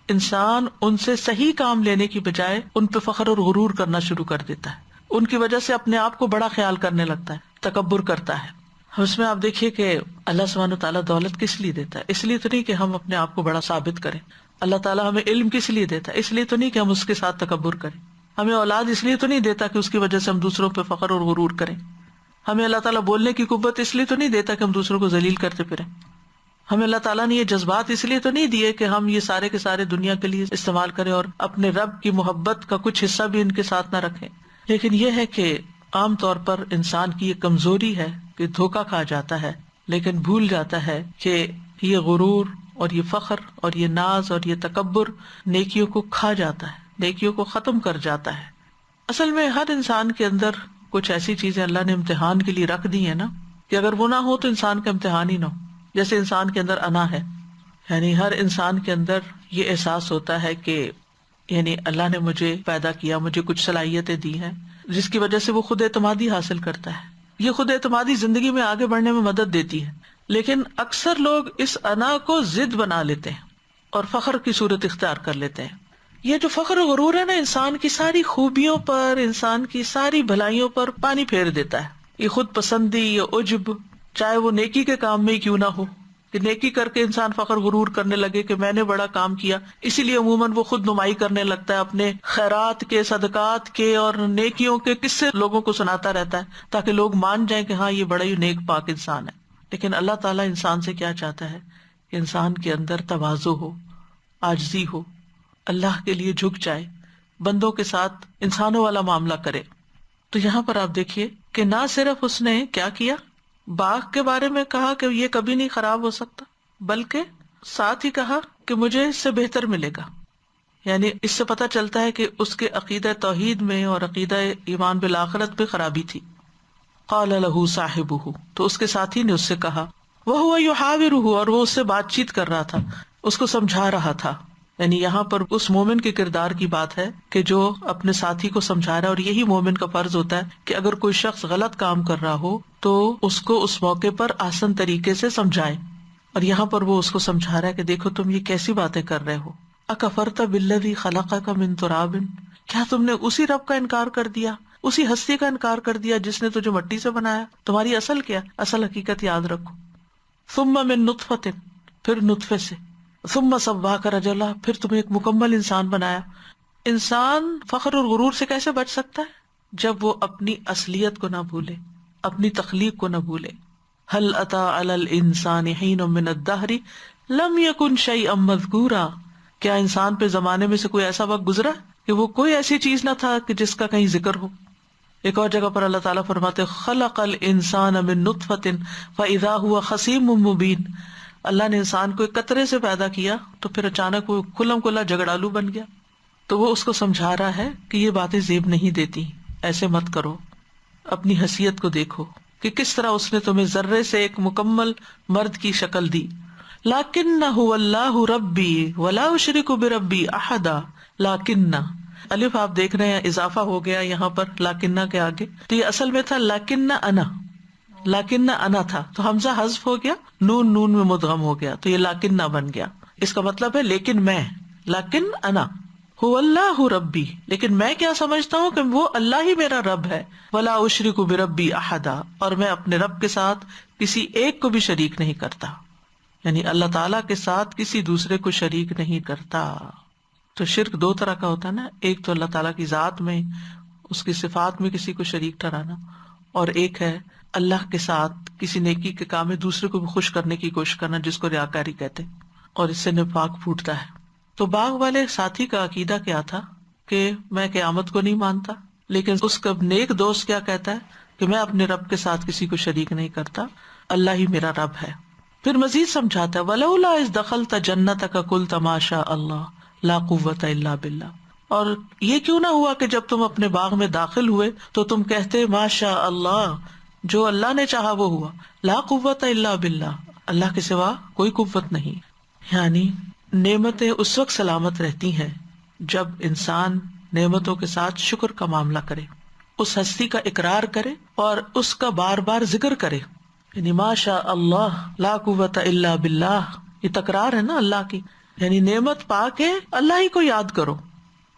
انسان ان سے صحیح کام لینے کی بجائے ان پہ فخر اور غرور کرنا شروع کر دیتا ہے، ان کی وجہ سے اپنے آپ کو بڑا خیال کرنے لگتا ہے، تکبر کرتا ہے. اس میں آپ دیکھیے کہ اللہ سبحانہ وتعالیٰ دولت کس لیے دیتا ہے؟ اس لیے تو نہیں کہ ہم اپنے آپ کو بڑا ثابت کریں. اللہ تعالیٰ ہمیں علم کس لیے دیتا ہے؟ اس لیے تو نہیں کہ ہم اس کے ساتھ تکبر کریں. ہمیں اولاد اس لیے تو نہیں دیتا کہ اس کی وجہ سے ہم دوسروں پہ فخر اور غرور کریں. ہمیں اللہ تعالیٰ بولنے کی قوت اس لیے تو نہیں دیتا کہ ہم دوسروں کو ذلیل کرتے پھریں. ہمیں اللہ تعالیٰ نے یہ جذبات اس لیے تو نہیں دیے کہ ہم یہ سارے کے سارے دنیا کے لیے استعمال کریں اور اپنے رب کی محبت کا کچھ حصہ بھی ان کے ساتھ نہ رکھیں. لیکن یہ ہے کہ عام طور پر انسان کی یہ کمزوری ہے کہ دھوکا کھا جاتا ہے، لیکن بھول جاتا ہے کہ یہ غرور اور یہ فخر اور یہ ناز اور یہ تکبر نیکیوں کو کھا جاتا ہے، نیکیوں کو ختم کر جاتا ہے. اصل میں ہر انسان کے اندر کچھ ایسی چیزیں اللہ نے امتحان کے لیے رکھ دی ہیں نا، کہ اگر وہ نہ ہو تو انسان کا امتحان ہی نہ ہو. جیسے انسان کے اندر انا ہے، یعنی ہر انسان کے اندر یہ احساس ہوتا ہے کہ یعنی اللہ نے مجھے پیدا کیا، مجھے کچھ صلاحیتیں دی ہیں جس کی وجہ سے وہ خود اعتمادی حاصل کرتا ہے. یہ خود اعتمادی زندگی میں آگے بڑھنے میں مدد دیتی ہے، لیکن اکثر لوگ اس انا کو ضد بنا لیتے ہیں اور فخر کی صورت اختیار کر لیتے ہیں. یہ جو فخر و غرور ہے نا، انسان کی ساری خوبیوں پر، انسان کی ساری بھلائیوں پر پانی پھیر دیتا ہے. یہ خود پسندی یا عجب، چاہے وہ نیکی کے کام میں ہی کیوں نہ ہو، کہ نیکی کر کے انسان فخر غرور کرنے لگے کہ میں نے بڑا کام کیا، اسی لیے عموماً وہ خود نمائی کرنے لگتا ہے، اپنے خیرات کے، صدقات کے اور نیکیوں کے قصے لوگوں کو سناتا رہتا ہے تاکہ لوگ مان جائیں کہ ہاں یہ بڑا ہی نیک پاک انسان ہے. لیکن اللہ تعالیٰ انسان سے کیا چاہتا ہے کہ انسان کے اندر تواضع ہو، عاجزی ہو، اللہ کے لیے جھک جائے، بندوں کے ساتھ انسانوں والا معاملہ کرے. تو یہاں پر آپ دیکھیے کہ نہ صرف اس نے کیا کیا، باغ کے بارے میں کہا کہ یہ کبھی نہیں خراب ہو سکتا، بلکہ ساتھ ہی کہا کہ مجھے اس سے بہتر ملے گا. یعنی اس سے پتہ چلتا ہے کہ اس کے عقیدہ توحید میں اور عقیدہ ایمان بالآخرت پہ خرابی تھی. قال له صاحبہ، تو اس کے ساتھی نے اس سے کہا، وہو یحاورہ، اور وہ اس سے بات چیت کر رہا تھا، اس کو سمجھا رہا تھا. یعنی یہاں پر اس مومن کے کردار کی بات ہے کہ جو اپنے ساتھی کو سمجھا رہا ہے، اور یہی مومن کا فرض ہوتا ہے کہ اگر کوئی شخص غلط کام کر رہا ہو تو اس کو اس موقع پر آسان طریقے سے سمجھائے. اور یہاں پر وہ اس کو سمجھا رہا ہے کہ دیکھو تم یہ کیسی باتیں کر رہے ہو، اکفرت بالذی خلقک من تراب، کیا تم نے اسی رب کا انکار کر دیا، اسی ہستی کا انکار کر دیا جس نے تجھے مٹی سے بنایا. تمہاری اصل کیا؟ اصل حقیقت یاد رکھو. ثم من نطفۃ، پھر نطفے سے، ثم سواک رجلا، پھر تمہیں ایک مکمل انسان بنایا. انسان فخر اور غرور سے کیسے بچ سکتا ہے؟ جب وہ اپنی اصلیت کو نہ بھولے، اپنی تخلیق کو نہ بھولے. هل اتى على الانسان حين من الدهر لم يكن شيئا مذكورا، کیا انسان پہ زمانے میں سے کوئی ایسا وقت گزرا کہ وہ کوئی ایسی چیز نہ تھا کہ جس کا کہیں ذکر ہو. ایک اور جگہ پر اللہ تعالیٰ فرماتے خلق الانسان من نطفۃ فاذا هو خصیم مبین، اللہ نے انسان کو ایک قطرے سے پیدا کیا تو پھر اچانک وہ کھلم کھلا جھگڑالو بن گیا. تو وہ اس کو سمجھا رہا ہے کہ یہ باتیں زیب نہیں دیتی، ایسے مت کرو، اپنی حیثیت کو دیکھو کہ کس طرح اس نے تمہیں ذرے سے ایک مکمل مرد کی شکل دی. لکنہ اللہ ربی ولا اشرک بربی احدا، لکنہ، الف آپ دیکھ رہے ہیں اضافہ ہو گیا یہاں پر لاکنہ کے آگے، تو یہ اصل میں تھا لاکنہ انا، لاکنہ انا تھا، تو حمزہ حذف ہو گیا، نون نون میں مدغم ہو گیا، تو یہ لاکنہ بن گیا. اس کا مطلب ہے لیکن میں، لاکن انا هو اللہ ربی، لیکن میں کیا سمجھتا ہوں کہ وہ اللہ ہی میرا رب ہے. ولا اشرک بربی احدا، اور میں اپنے رب کے ساتھ کسی ایک کو بھی شریک نہیں کرتا، یعنی اللہ تعالیٰ کے ساتھ کسی دوسرے کو شریک نہیں کرتا۔ تو شرک دو طرح کا ہوتا ہے نا، ایک تو اللہ تعالیٰ کی ذات میں، اس کی صفات میں کسی کو شریک ٹھہرانا، اور ایک ہے اللہ کے ساتھ کسی نیکی کے کام میں دوسرے کو بھی خوش کرنے کی کوشش کرنا، جس کو ریاکاری کہتے ہیں، اور اس سے نفاق پھوٹتا ہے۔ تو باغ والے ساتھی کا عقیدہ کیا تھا کہ میں قیامت کو نہیں مانتا، لیکن اس کا نیک دوست کیا کہتا ہے کہ میں اپنے رب کے ساتھ کسی کو شریک نہیں کرتا، اللہ ہی میرا رب ہے۔ پھر مزید سمجھاتا ہے وَلَوْلَا إِذْ دَخَلْتَ جَنَّتَكَ قُلْتَ مَا شَاءَ اللَّهُ لَا قُوَّةَ إِلَّا بِاللَّهِ، اور یہ کیوں نہ ہوا کہ جب تم اپنے باغ میں داخل ہوئے تو تم کہتے ما شاء اللہ، جو اللہ نے چاہا وہ ہوا، لا قوت الا باللہ، اللہ کے سوا کوئی قوت نہیں۔ یعنی نعمتیں اس وقت سلامت رہتی ہیں جب انسان نعمتوں کے ساتھ شکر کا معاملہ کرے، اس ہستی کا اقرار کرے اور اس کا بار بار ذکر کرے، یعنی ما شاء اللہ لا قوت الا باللہ، یہ تکرار ہے نا اللہ کی، یعنی نعمت پا کے اللہ ہی کو یاد کرو۔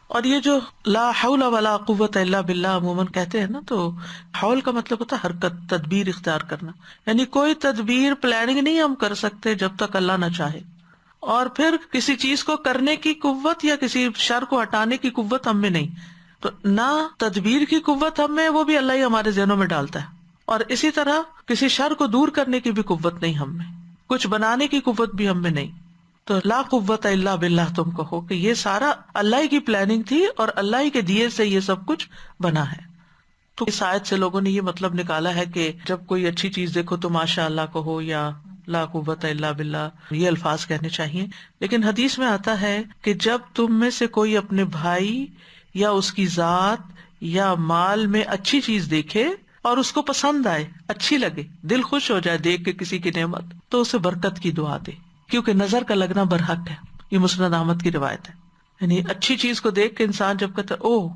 اور یہ جو لا حول ولا قوت الا باللہ عموماً کہتے ہیں نا، تو حول کا مطلب ہوتا ہے حرکت، تدبیر اختیار کرنا، یعنی کوئی تدبیر پلاننگ نہیں ہم کر سکتے جب تک اللہ نہ چاہے، اور پھر کسی چیز کو کرنے کی قوت یا کسی شر کو ہٹانے کی قوت ہم میں نہیں، تو نہ تدبیر کی قوت ہم میں، وہ بھی اللہ ہی ہمارے ذہنوں میں ڈالتا ہے، اور اسی طرح کسی شر کو دور کرنے کی بھی قوت نہیں ہم میں، کچھ بنانے کی قوت بھی ہم میں نہیں۔ تو لا قوت الا باللہ تم کہو کہ یہ سارا اللہ ہی کی پلاننگ تھی اور اللہ ہی کے دیے سے یہ سب کچھ بنا ہے۔ تو اس آیت سے لوگوں نے یہ مطلب نکالا ہے کہ جب کوئی اچھی چیز دیکھو تو ماشاء اللہ کہو یا لا قوت الا باللہ، یہ الفاظ کہنے چاہیے۔ لیکن حدیث میں آتا ہے کہ جب تم میں سے کوئی اپنے بھائی یا اس کی ذات یا مال میں اچھی چیز دیکھے اور اس کو پسند آئے، اچھی لگے، دل خوش ہو جائے دیکھ کے کسی کی نعمت، تو اسے برکت کی دعا دے، کیونکہ نظر کا لگنا برحق ہے۔ یہ مسند احمد کی روایت ہے۔ یعنی اچھی چیز کو دیکھ کے انسان جب کہتا ہے او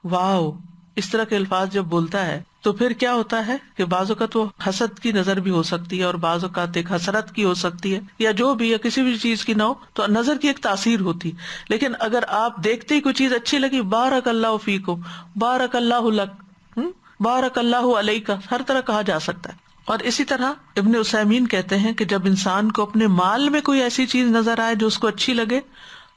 واو، اس طرح کے الفاظ جب بولتا ہے تو پھر کیا ہوتا ہے کہ بعض اوقات وہ حسد کی نظر بھی ہو سکتی ہے، اور بعض اوقات ایک حسرت کی ہو سکتی ہے، یا جو بھی، یا کسی بھی چیز کی نہ ہو تو نظر کی ایک تاثیر ہوتی۔ لیکن اگر آپ دیکھتے ہی کوئی چیز اچھی لگی، بارک اللہ فیکم، بارک اللہ لک، بارک اللہ علیک، ہر طرح کہا جا سکتا ہے۔ اور اسی طرح ابن عثیمین کہتے ہیں کہ جب انسان کو اپنے مال میں کوئی ایسی چیز نظر آئے جو اس کو اچھی لگے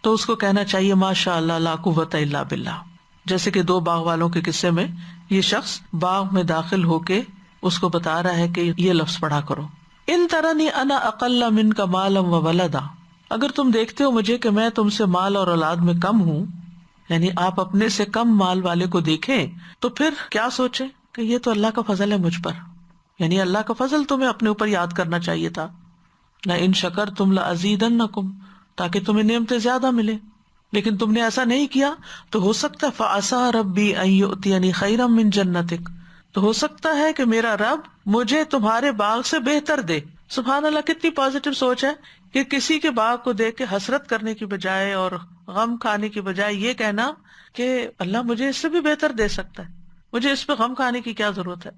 تو اس کو کہنا چاہیے ماشاء اللہ لا قوت الا باللہ۔ جیسے کہ دو باغ والوں کے قصے میں یہ شخص باغ میں داخل ہو کے اس کو بتا رہا ہے کہ یہ لفظ پڑھا کرو، ان ترنی انا اقل منک مالا و ولدا، اگر تم دیکھتے ہو مجھے کہ میں تم سے مال اور اولاد میں کم ہوں، یعنی آپ اپنے سے کم مال والے کو دیکھیں تو پھر کیا سوچیں کہ یہ تو اللہ کا فضل ہے مجھ پر، یعنی اللہ کا فضل تمہیں اپنے اوپر یاد کرنا چاہیے تھا۔ لئن شکرتم لازیدنکم، تاکہ تمہیں نعمتیں زیادہ ملے، لیکن تم نے ایسا نہیں کیا، تو ہو سکتا ہے فعسیٰ ربی ان یؤتینی خیرا من جنتک، تو ہو سکتا ہے کہ میرا رب مجھے تمہارے باغ سے بہتر دے۔ سبحان اللہ، کتنی پازیٹیو سوچ ہے کہ کسی کے باغ کو دیکھ کے حسرت کرنے کی بجائے اور غم کھانے کی بجائے یہ کہنا کہ اللہ مجھے اس سے بھی بہتر دے سکتا ہے، مجھے اس پہ غم کھانے کی کیا ضرورت ہے۔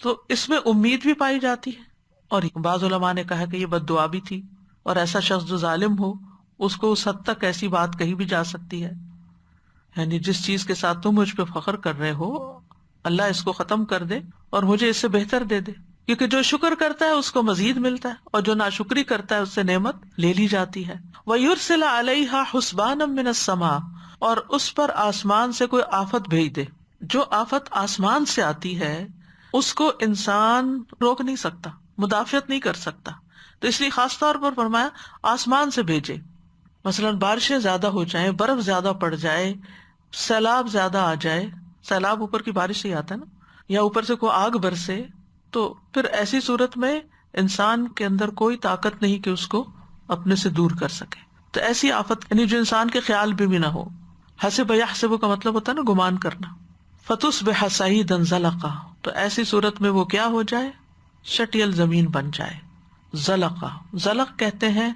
تو اس میں امید بھی پائی جاتی ہے، اور بعض علماء نے کہا کہ یہ بد دعا بھی تھی، اور ایسا شخص جو ظالم ہو اس کو اس حد تک ایسی بات کہی بھی جا سکتی ہے، یعنی جس چیز کے ساتھ تم مجھ پہ فخر کر رہے ہو اللہ اس کو ختم کر دے اور مجھے اس سے بہتر دے دے، کیونکہ جو شکر کرتا ہے اس کو مزید ملتا ہے، اور جو ناشکری کرتا ہے اس سے نعمت لے لی جاتی ہے۔ وَيُرْسِلَ عَلَيْهَا حُسْبَانًا مِّنَ السَّمَاءِ، اور اس پر آسمان سے کوئی آفت بھیج دے۔ جو آفت آسمان سے آتی ہے اس کو انسان روک نہیں سکتا، مدافعت نہیں کر سکتا، تو اس لیے خاص طور پر فرمایا آسمان سے بھیجے۔ مثلاً بارشیں زیادہ ہو جائیں، برف زیادہ پڑ جائے، سیلاب زیادہ آ جائے، سیلاب اوپر کی بارش سے آتا ہے نا، یا اوپر سے کوئی آگ برسے، تو پھر ایسی صورت میں انسان کے اندر کوئی طاقت نہیں کہ اس کو اپنے سے دور کر سکے۔ تو ایسی آفت یعنی جو انسان کے خیال بھی نہ ہو، حسب یحسب کا مطلب ہوتا ہے نا گمان کرنا، فتصبح صعیدا زلقا، تو ایسی صورت میں وہ کیا ہو جائے، شٹیل زمین بن جائے۔ زلقا، زلق کہتے ہیں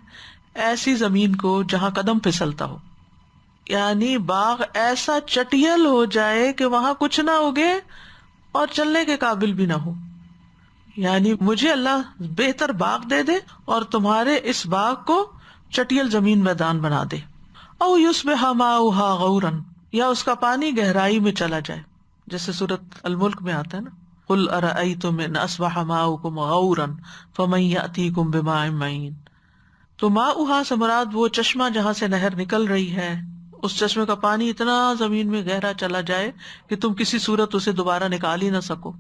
ایسی زمین کو جہاں قدم پھسلتا ہو، یعنی باغ ایسا چٹیل ہو جائے کہ وہاں کچھ نہ اگے اور چلنے کے قابل بھی نہ ہو، یعنی مجھے اللہ بہتر باغ دے دے اور تمہارے اس باغ کو چٹیل زمین میدان بنا دے۔ او یصبح ماؤها غورا، یا اس کا پانی گہرائی میں چلا جائے، جیسے سورۃ الملک میں آتا ہے نا قل ارأیتم ان اصبح ماؤکم غورا فمن یأتیکم بماء معین. تو ماؤہا سے مراد وہ چشمہ جہاں سے نہر نکل رہی ہے، اس چشمے کا پانی اتنا زمین میں گہرا چلا جائے کہ تم کسی صورت اسے دوبارہ نکال ہی نہ سکو.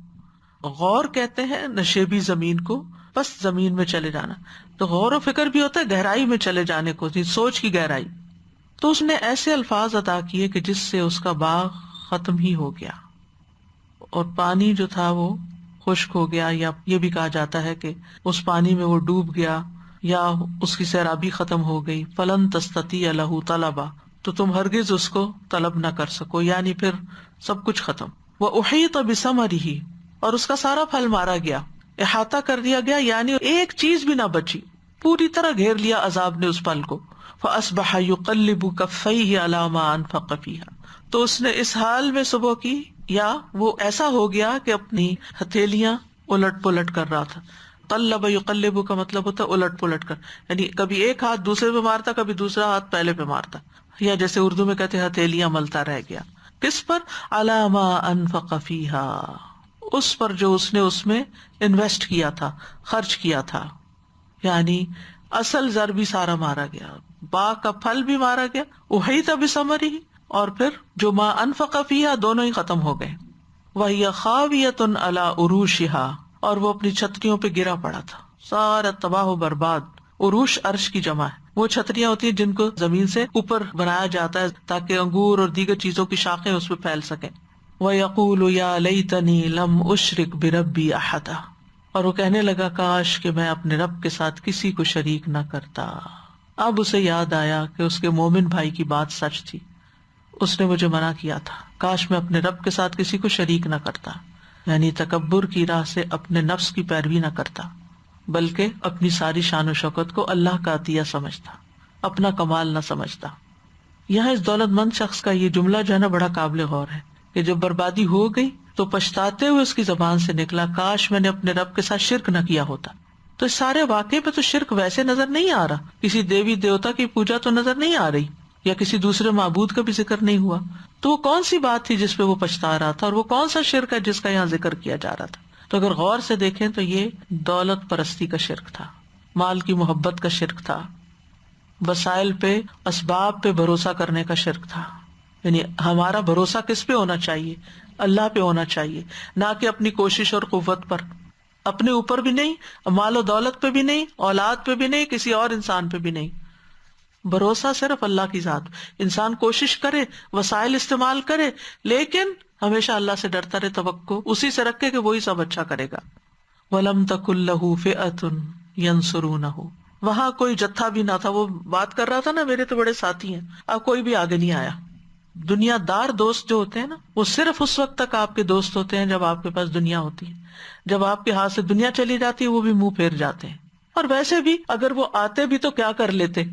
غور کہتے ہیں نشیبی زمین کو، بس زمین میں چلے جانا. تو غور و فکر بھی ہوتا ہے گہرائی میں چلے جانے کو، سوچ کی گہرائی. تو اس نے ایسے الفاظ عطا کیے کہ جس سے اس کا باغ ختم ہی ہو گیا، اور پانی جو تھا وہ خشک ہو گیا، یا یہ بھی کہا جاتا ہے کہ اس پانی میں وہ ڈوب گیا یا اس کی سیرابی ختم ہو گئی. فلن تستطیع لہ طلبا، تو تم ہرگز اس کو طلب نہ کر سکو، یعنی پھر سب کچھ ختم. وأحیط بثمرہ، اور اس کا سارا پھل مارا گیا، احاطہ کر دیا گیا، یعنی ایک چیز بھی نہ بچی، پوری طرح گھیر لیا عذاب نے اس پھل کو. فأصبح يقلب كفيه على ما انفق فيها، تو اس نے اس حال میں صبح کی، یا وہ ایسا ہو گیا کہ اپنی ہتھیلیاں الٹ پلٹ کر رہا تھا. قلب یقلب کا مطلب ہوتا ہے الٹ پلٹ کر، یعنی کبھی ایک ہاتھ دوسرے پہ مارتا، کبھی دوسرا ہاتھ پہلے پہ مارتا، یا جیسے اردو میں کہتے ہیں ہتھیلیاں ملتا رہ گیا. کس پر؟ علی ما انفق فیہا، اس پر جو اس نے اس میں انویسٹ کیا تھا، خرچ کیا تھا. یعنی اصل زر بھی سارا مارا گیا، باغ کا پھل بھی مارا گیا، احیط بثمرہ، اور پھر جو ما انفق فیہا دونوں ہی ختم ہو گئے. وہی خاویۃ علی عروشہا، اور وہ اپنی چھتریوں پہ گرا پڑا تھا، سارا تباہ و برباد. عروش عرش کی جمع ہے، وہ چھتریاں ہوتی ہیں جن کو زمین سے اوپر بنایا جاتا ہے تاکہ انگور اور دیگر چیزوں کی شاخیں اس پہ پھیل سکیں. وَيَقُولُ يَا لَيْتَنِي لَمْ أُشْرِكْ بِرَبِّي أَحَدًا، اور وہ کہنے لگا کاش کہ میں اپنے رب کے ساتھ کسی کو شریک نہ کرتا. اب اسے یاد آیا کہ اس کے مومن بھائی کی بات سچ تھی، اس نے مجھے منع کیا تھا، کاش میں اپنے رب کے ساتھ کسی کو شریک نہ کرتا. یعنی تکبر کی راہ سے اپنے نفس کی پیروی نہ کرتا، بلکہ اپنی ساری شان و شوکت کو اللہ کا عطیہ سمجھتا، اپنا کمال نہ سمجھتا. یہاں اس دولت مند شخص کا یہ جملہ جو ہے نا بڑا قابل غور ہے کہ جب بربادی ہو گئی تو پچھتاتے ہوئے اس کی زبان سے نکلا کاش میں نے اپنے رب کے ساتھ شرک نہ کیا ہوتا. تو اس سارے واقعے پہ تو شرک ویسے نظر نہیں آ رہا، کسی دیوی دیوتا کی پوجا تو نظر نہیں آ رہی، یا کسی دوسرے معبود کا بھی ذکر نہیں ہوا. تو وہ کون سی بات تھی جس پہ وہ پچھتا رہا تھا، اور وہ کون سا شرک ہے جس کا یہاں ذکر کیا جا رہا تھا؟ تو اگر غور سے دیکھیں تو یہ دولت پرستی کا شرک تھا، مال کی محبت کا شرک تھا، وسائل پہ اسباب پہ بھروسہ کرنے کا شرک تھا. یعنی ہمارا بھروسہ کس پہ ہونا چاہیے؟ اللہ پہ ہونا چاہیے، نہ کہ اپنی کوشش اور قوت پر، اپنے اوپر بھی نہیں، مال و دولت پہ بھی نہیں، اولاد پہ بھی نہیں، کسی اور انسان پہ بھی نہیں. بھروسہ صرف اللہ کی ذات. انسان کوشش کرے، وسائل استعمال کرے، لیکن ہمیشہ اللہ سے ڈرتا رہے، توقع اسی سے رکھے کہ وہی سب اچھا کرے گا. وَلَمْ تَكُنْ لَهُ فِئَةٌ يَنْصُرُونَهُ، وہاں کوئی جتھا بھی نہ تھا. وہ بات کر رہا تھا نا میرے تو بڑے ساتھی ہیں، اب کوئی بھی آگے نہیں آیا. دنیا دار دوست جو ہوتے ہیں نا، وہ صرف اس وقت تک آپ کے دوست ہوتے ہیں جب آپ کے پاس دنیا ہوتی ہے. جب آپ کے ہاتھ سے دنیا چلی جاتی ہے وہ بھی منہ پھیر جاتے ہیں. اور ویسے بھی اگر وہ آتے بھی تو کیا کر لیتے؟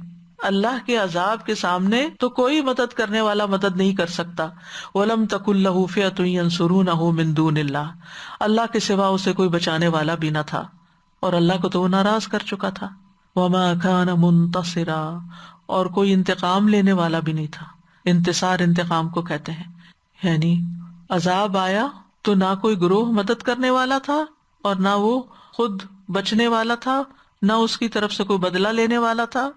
اللہ کے عذاب کے سامنے تو کوئی مدد کرنے والا مدد نہیں کر سکتا. وَلَمْ تَكُنْ لَهُ فِئَةٌ يَنْصُرُونَهُ مِن دُونِ اللَّهِ، اللہ کے سوا اسے کوئی بچانے والا بھی نہ تھا، اور اللہ کو تو وہ ناراض کر چکا تھا. وَمَا كَانَ مُنتَصِرًا، اور کوئی انتقام لینے والا بھی نہیں تھا. انتصار انتقام کو کہتے ہیں. یعنی عذاب آیا تو نہ کوئی گروہ مدد کرنے والا تھا، اور نہ وہ خود بچنے والا تھا، نہ اس کی طرف سے کوئی بدلہ لینے والا تھا.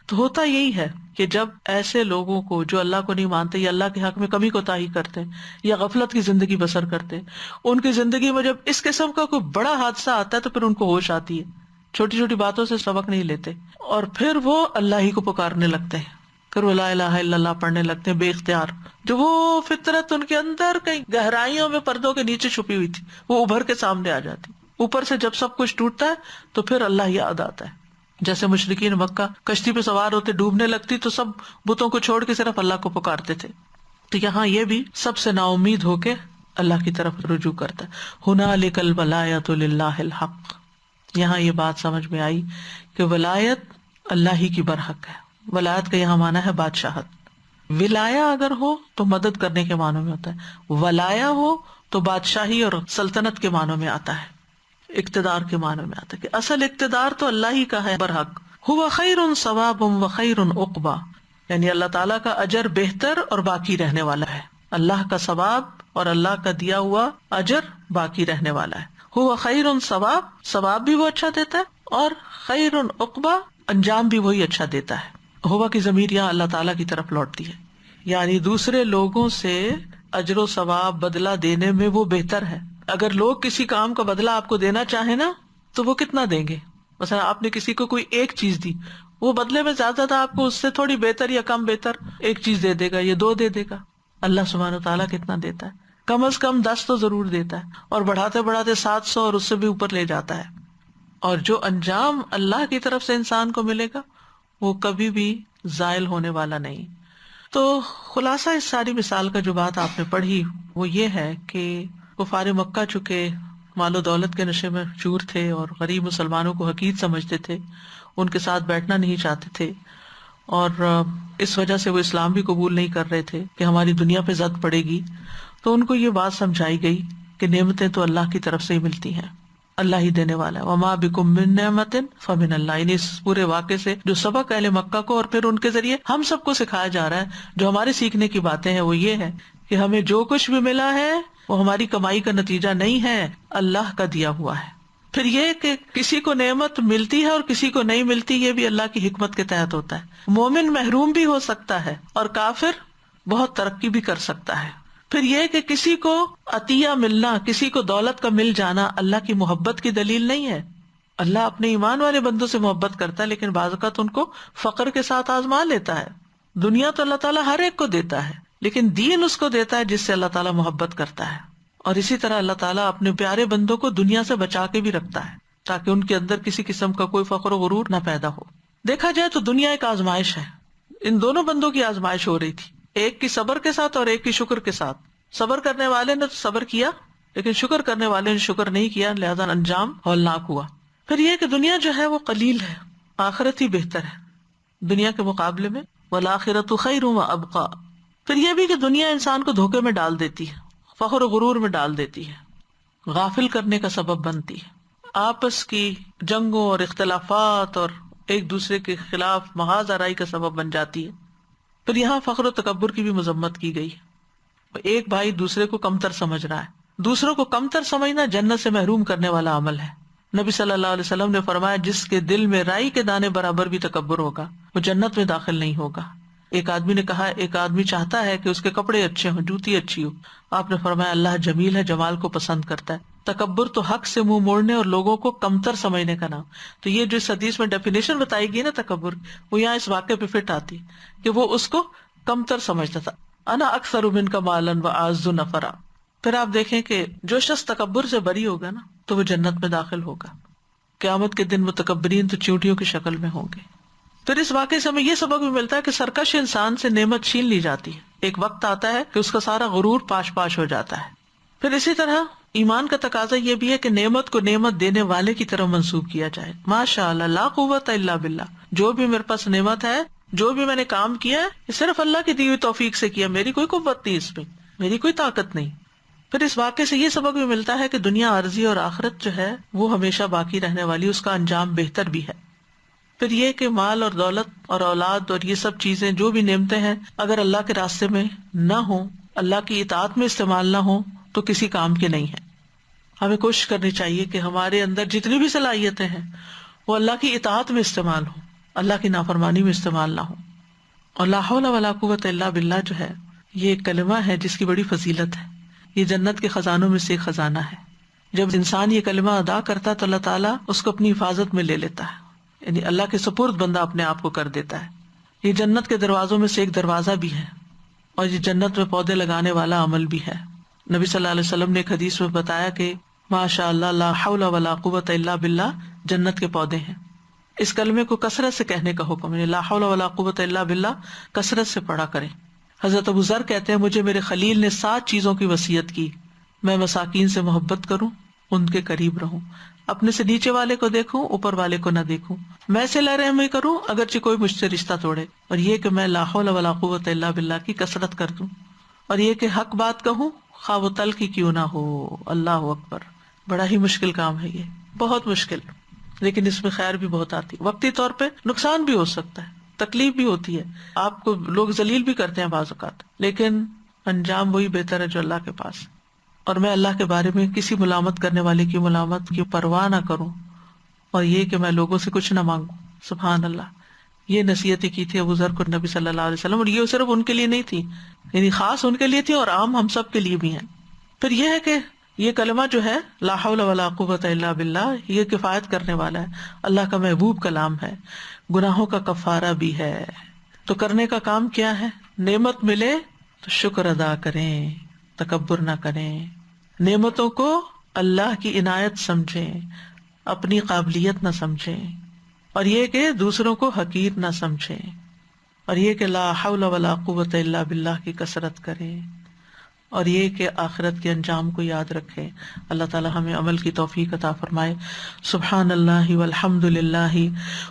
تو ہوتا یہی ہے کہ جب ایسے لوگوں کو جو اللہ کو نہیں مانتے یا اللہ کے حق میں کمی کوتاہی کرتے یا غفلت کی زندگی بسر کرتے، ان کی زندگی میں جب اس قسم کا کوئی بڑا حادثہ آتا ہے تو پھر ان کو ہوش آتی ہے، چھوٹی چھوٹی باتوں سے سبق نہیں لیتے، اور پھر وہ اللہ ہی کو پکارنے لگتے ہیں، پھر وہ لا الہ الا اللہ پڑھنے لگتے ہیں بے اختیار. جو وہ فطرت ان کے اندر کئی گہرائیوں میں پردوں کے نیچے چھپی ہوئی تھی وہ ابھر کے سامنے آ جاتی. اوپر سے جب سب کچھ ٹوٹتا ہے تو پھر اللہ یاد آتا ہے. جیسے مشرکین مکہ کشتی پہ سوار ہوتے، ڈوبنے لگتی تو سب بتوں کو چھوڑ کے صرف اللہ کو پکارتے تھے. تو یہاں یہ بھی سب سے نا امید ہو کے اللہ کی طرف رجوع کرتا ہے. ہنالک الولایۃ للہ الحق، یہاں یہ بات سمجھ میں آئی کہ ولایت اللہ ہی کی برحق ہے. ولایت کا یہاں معنی ہے بادشاہت. ولایا اگر ہو تو مدد کرنے کے معنوں میں ہوتا ہے، ولایا ہو تو بادشاہی اور سلطنت کے معنوں میں آتا ہے، اقتدار کے معنوں میں آتا ہے کہ اصل اقتدار تو اللہ ہی کا ہے برحق. هو خیر ثواب و خیر عقبا، یعنی اللہ تعالیٰ کا اجر بہتر اور باقی رہنے والا ہے. اللہ کا ثواب اور اللہ کا دیا ہوا اجر باقی رہنے والا ہے. هو خیر ثواب، ثواب بھی وہ اچھا دیتا ہے، اور خیر عقبہ، انجام بھی وہی اچھا دیتا ہے. ہوا کی ضمیر یہاں اللہ تعالیٰ کی طرف لوٹتی ہے، یعنی دوسرے لوگوں سے اجر و ثواب بدلہ دینے میں وہ بہتر ہے. اگر لوگ کسی کام کا بدلہ آپ کو دینا چاہیں نا تو وہ کتنا دیں گے؟ مثلا آپ نے کسی کو کوئی ایک چیز دی، وہ بدلے میں زیادہ زیادہ آپ کو اس سے تھوڑی بہتر یا کم بہتر ایک چیز دے دے گا یا 2 دے دے گا. اللہ سبحانہ وتعالیٰ کتنا دیتا ہے؟ کم از کم 10 تو ضرور دیتا ہے، اور بڑھاتے بڑھاتے 700 اور اس سے بھی اوپر لے جاتا ہے. اور جو انجام اللہ کی طرف سے انسان کو ملے گا وہ کبھی بھی زائل ہونے والا نہیں. تو خلاصہ اس ساری مثال کا جو بات آپ نے پڑھی وہ یہ ہے کہ کفار مکہ چکے مال و دولت کے نشے میں چور تھے اور غریب مسلمانوں کو حقیر سمجھتے تھے، ان کے ساتھ بیٹھنا نہیں چاہتے تھے، اور اس وجہ سے وہ اسلام بھی قبول نہیں کر رہے تھے کہ ہماری دنیا پہ زد پڑے گی. تو ان کو یہ بات سمجھائی گئی کہ نعمتیں تو اللہ کی طرف سے ہی ملتی ہیں، اللہ ہی دینے والا ہے. وما بکم من نعمت فمن اللہ. یعنی اس پورے واقعے سے جو سبق اہل مکہ کو اور پھر ان کے ذریعے ہم سب کو سکھایا جا رہا ہے، جو ہمارے سیکھنے کی باتیں ہیں، وہ یہ ہے کہ ہمیں جو کچھ بھی ملا ہے وہ ہماری کمائی کا نتیجہ نہیں ہے، اللہ کا دیا ہوا ہے. پھر یہ کہ کسی کو نعمت ملتی ہے اور کسی کو نہیں ملتی، یہ بھی اللہ کی حکمت کے تحت ہوتا ہے. مومن محروم بھی ہو سکتا ہے اور کافر بہت ترقی بھی کر سکتا ہے. پھر یہ کہ کسی کو عطیہ ملنا، کسی کو دولت کا مل جانا اللہ کی محبت کی دلیل نہیں ہے. اللہ اپنے ایمان والے بندوں سے محبت کرتا ہے، لیکن بعض اوقات ان کو فقر کے ساتھ آزما لیتا ہے. دنیا تو اللہ تعالیٰ ہر ایک کو دیتا ہے، لیکن دین اس کو دیتا ہے جس سے اللہ تعالیٰ محبت کرتا ہے. اور اسی طرح اللہ تعالیٰ اپنے پیارے بندوں کو دنیا سے بچا کے بھی رکھتا ہے تاکہ ان کے اندر کسی قسم کا کوئی فخر و غرور نہ پیدا ہو. دیکھا جائے تو دنیا ایک آزمائش ہے. ان دونوں بندوں کی آزمائش ہو رہی تھی، ایک کی صبر کے ساتھ اور ایک کی شکر کے ساتھ. صبر کرنے والے نے تو صبر کیا، لیکن شکر کرنے والے نے شکر نہیں کیا، لہذا انجام ہولناک ہوا. پھر یہ کہ دنیا جو ہے وہ قلیل ہے، آخرت ہی بہتر ہے دنیا کے مقابلے میں. والآخرۃ خیر وابقیٰ. پھر یہ بھی کہ دنیا انسان کو دھوکے میں ڈال دیتی ہے، فخر و غرور میں ڈال دیتی ہے، غافل کرنے کا سبب بنتی ہے، آپس کی جنگوں اور اختلافات اور ایک دوسرے کے خلاف محاذ آرائی کا سبب بن جاتی ہے. پھر یہاں فخر و تکبر کی بھی مذمت کی گئی. ایک بھائی دوسرے کو کمتر سمجھ رہا ہے. دوسروں کو کمتر سمجھنا جنت سے محروم کرنے والا عمل ہے. نبی صلی اللہ علیہ وسلم نے فرمایا جس کے دل میں رائی کے دانے برابر بھی تکبر ہوگا وہ جنت میں داخل نہیں ہوگا. ایک آدمی نے کہا ایک آدمی چاہتا ہے کہ اس کے کپڑے اچھے ہوں، جوتی اچھی ہو. آپ نے فرمایا اللہ جمیل ہے، جمال کو پسند کرتا ہے. تکبر تو حق سے منہ موڑنے اور لوگوں کو کمتر سمجھنے کا نام. تو یہ جو اس حدیث میں ڈیفینیشن بتائی گئی نا تکبر، وہ یہاں اس واقعے پہ فٹ آتی کہ وہ اس کو کمتر سمجھتا تھا. انا اکثر منک مالا واعز نفرا. پھر آپ دیکھیں کہ جو شخص تکبر سے بری ہوگا نا تو وہ جنت میں داخل ہوگا. قیامت کے دن متکبرین تو چیونٹیوں کی شکل میں ہوں گے. پھر اس واقعے سے ہمیں یہ سبق بھی ملتا ہے کہ سرکش انسان سے نعمت چھین لی جاتی ہے. ایک وقت آتا ہے کہ اس کا سارا غرور پاش پاش ہو جاتا ہے. پھر اسی طرح ایمان کا تقاضا یہ بھی ہے کہ نعمت کو نعمت دینے والے کی طرف منسوب کیا جائے. ماشاء اللہ لا قوت الا باللہ. جو بھی میرے پاس نعمت ہے، جو بھی میں نے کام کیا ہے، یہ صرف اللہ کی دی ہوئی توفیق سے کیا، میری کوئی قوت نہیں، اس میں میری کوئی طاقت نہیں. پھر اس واقعے سے یہ سبق بھی ملتا ہے کہ دنیا عارضی اور آخرت جو ہے وہ ہمیشہ باقی رہنے والی، اس کا انجام بہتر بھی ہے. پھر یہ کہ مال اور دولت اور اولاد اور یہ سب چیزیں جو بھی نعمتیں ہیں اگر اللہ کے راستے میں نہ ہوں، اللہ کی اطاعت میں استعمال نہ ہوں تو کسی کام کے نہیں ہیں. ہمیں کوشش کرنی چاہیے کہ ہمارے اندر جتنی بھی صلاحیتیں ہیں وہ اللہ کی اطاعت میں استعمال ہوں، اللہ کی نافرمانی میں استعمال نہ ہوں. اور لا حول ولا قوت الا باللہ جو ہے یہ ایک کلمہ ہے جس کی بڑی فضیلت ہے. یہ جنت کے خزانوں میں سے ایک خزانہ ہے. جب انسان یہ کلمہ ادا کرتا ہے تو اللہ تعالیٰ اس کو اپنی حفاظت میں لے لیتا ہے، یعنی اللہ کے سپرد بندہ اپنے آپ کو کر دیتا ہے. یہ جنت کے دروازوں میں سے ایک دروازہ بھی ہے اور یہ جنت میں پودے لگانے والا عمل بھی ہے. نبی صلی اللہ علیہ وسلم نے ایک حدیث میں بتایا کہ ماشاء اللہ لا حول ولا قوت الا باللہ جنت کے پودے ہیں. اس کلمے کو کثرت سے کہنے کا حکم ہے. لا حول ولا قوت الا باللہ کثرت سے پڑھا کریں. حضرت ابو ذر کہتے ہیں مجھے میرے خلیل نے 7 چیزوں کی وصیت کی. میں مساکین سے محبت کروں، ان کے قریب رہوں، اپنے سے نیچے والے کو دیکھوں، اوپر والے کو نہ دیکھوں، میں سے صلہ رحمی کروں اگرچہ کوئی مجھ سے رشتہ توڑے، اور یہ کہ میں لا حول ولا قوت الا باللہ کی کثرت کر دوں، اور یہ کہ حق بات کہوں خواہ وہ تلخی کیوں نہ ہو. اللہ اکبر. بڑا ہی مشکل کام ہے یہ، بہت مشکل، لیکن اس میں خیر بھی بہت آتی. وقتی طور پہ نقصان بھی ہو سکتا ہے، تکلیف بھی ہوتی ہے، آپ کو لوگ ذلیل بھی کرتے ہیں بعض اوقات، لیکن انجام وہی بہتر ہے جو اللہ کے پاس. اور میں اللہ کے بارے میں کسی ملامت کرنے والے کی ملامت کی پرواہ نہ کروں، اور یہ کہ میں لوگوں سے کچھ نہ مانگوں. سبحان اللہ. یہ نصیحتیں کی تھی ابو ذر کو نبی صلی اللہ علیہ وسلم، اور یہ صرف ان کے لیے نہیں تھی، یعنی خاص ان کے لیے تھی اور عام ہم سب کے لیے بھی ہیں. پھر یہ ہے کہ یہ کلمہ جو ہے لا حول ولا قوت الا باللہ، یہ کفایت کرنے والا ہے، اللہ کا محبوب کلام ہے، گناہوں کا کفارہ بھی ہے. تو کرنے کا کام کیا ہے؟ نعمت ملے تو شکر ادا کریں، تکبر نہ کریں، نعمتوں کو اللہ کی عنایت سمجھیں، اپنی قابلیت نہ سمجھیں، اور یہ کہ دوسروں کو حقیر نہ سمجھیں، اور یہ کہ لا حول ولا قوت الا باللہ کی کثرت کریں، اور یہ کہ آخرت کے انجام کو یاد رکھیں. اللہ تعالی ہمیں عمل کی توفیق عطا فرمائے. سبحان اللہ والحمد للہ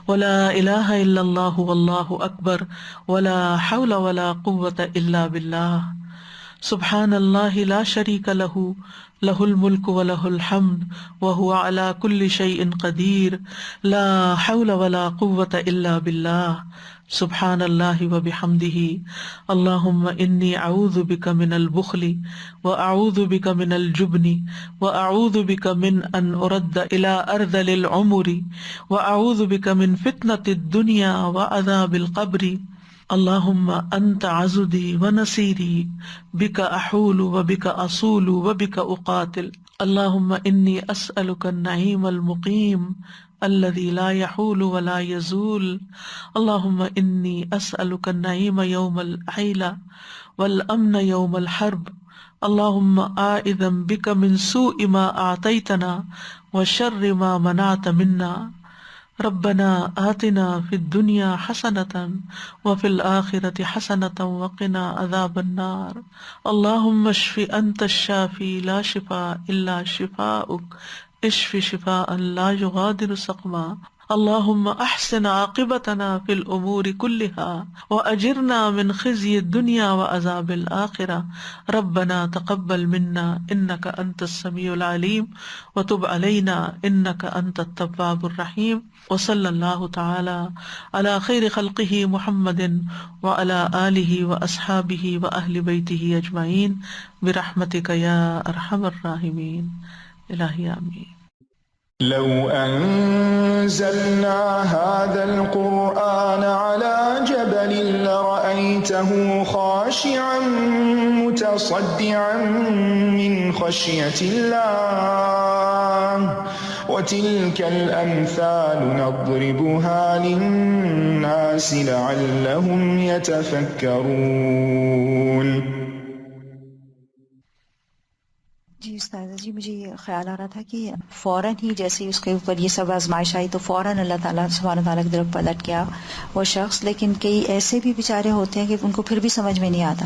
ولا الہ الا اللہ واللہ اکبر ولا حول ولا قوت الا باللہ. سبحان اللہ لا شریک لہ لہ الملک ولہ الحمد وہو علی کل شیء قدیر لا حول ولا قوت الا باللہ. سبحان اللہ وبحمدہ اللہم انی اعوذ بک من البخل واعوذ بک من الجبن واعوذ بک من ان ارد الی ارذل العمر واعوذ بک من فتنة الدنیا وعذاب القبر. اللہم انت عضدی ونصیری بک احول وبک اصول وبک اقاتل. اللہم انی اسألک النعیم المقیم الذي لا يحول ولا يزول. اللهم إني أسألك النعيم يوم العيلة والأمن يوم الحرب. اللهم آئذا بك من سوء ما أعطيتنا وشر ما منعت منا. ربنا آتنا في الدنيا حسنة وفي الآخرة حسنة وقنا عذاب النار. اللهم اشف أنت الشافي لا شفاء إلا شفاؤك اشف شفاء لا يغادر سقما. اللهم احسن عاقبتنا في الامور كلها واجرنا من خزي الدنيا وعذاب الاخره. ربنا تقبل منا انك انت السميع العليم وتب علينا انك انت التواب الرحيم. وصلى الله تعالى على خير خلقه محمد وعلى آله واصحابه واهل بيته اجمعين برحمتك يا ارحم الراحمين. الہی آمین. لو أنزلنا هذا القرآن على جبل لرأيته خاشعا متصدعا من خشية الله وتلك الأمثال نضربها للناس لعلهم يتفكرون. جی استاذہ جی، مجھے یہ خیال آ رہا تھا کہ فوراً ہی جیسے اس کے اوپر یہ سب آزمائش آئی تو فوراً اللہ تعالیٰ سبحانہ تعالیٰ کی طرف پلٹ گیا وہ شخص. لیکن کئی ایسے بھی بیچارے ہوتے ہیں کہ ان کو پھر بھی سمجھ میں نہیں آتا.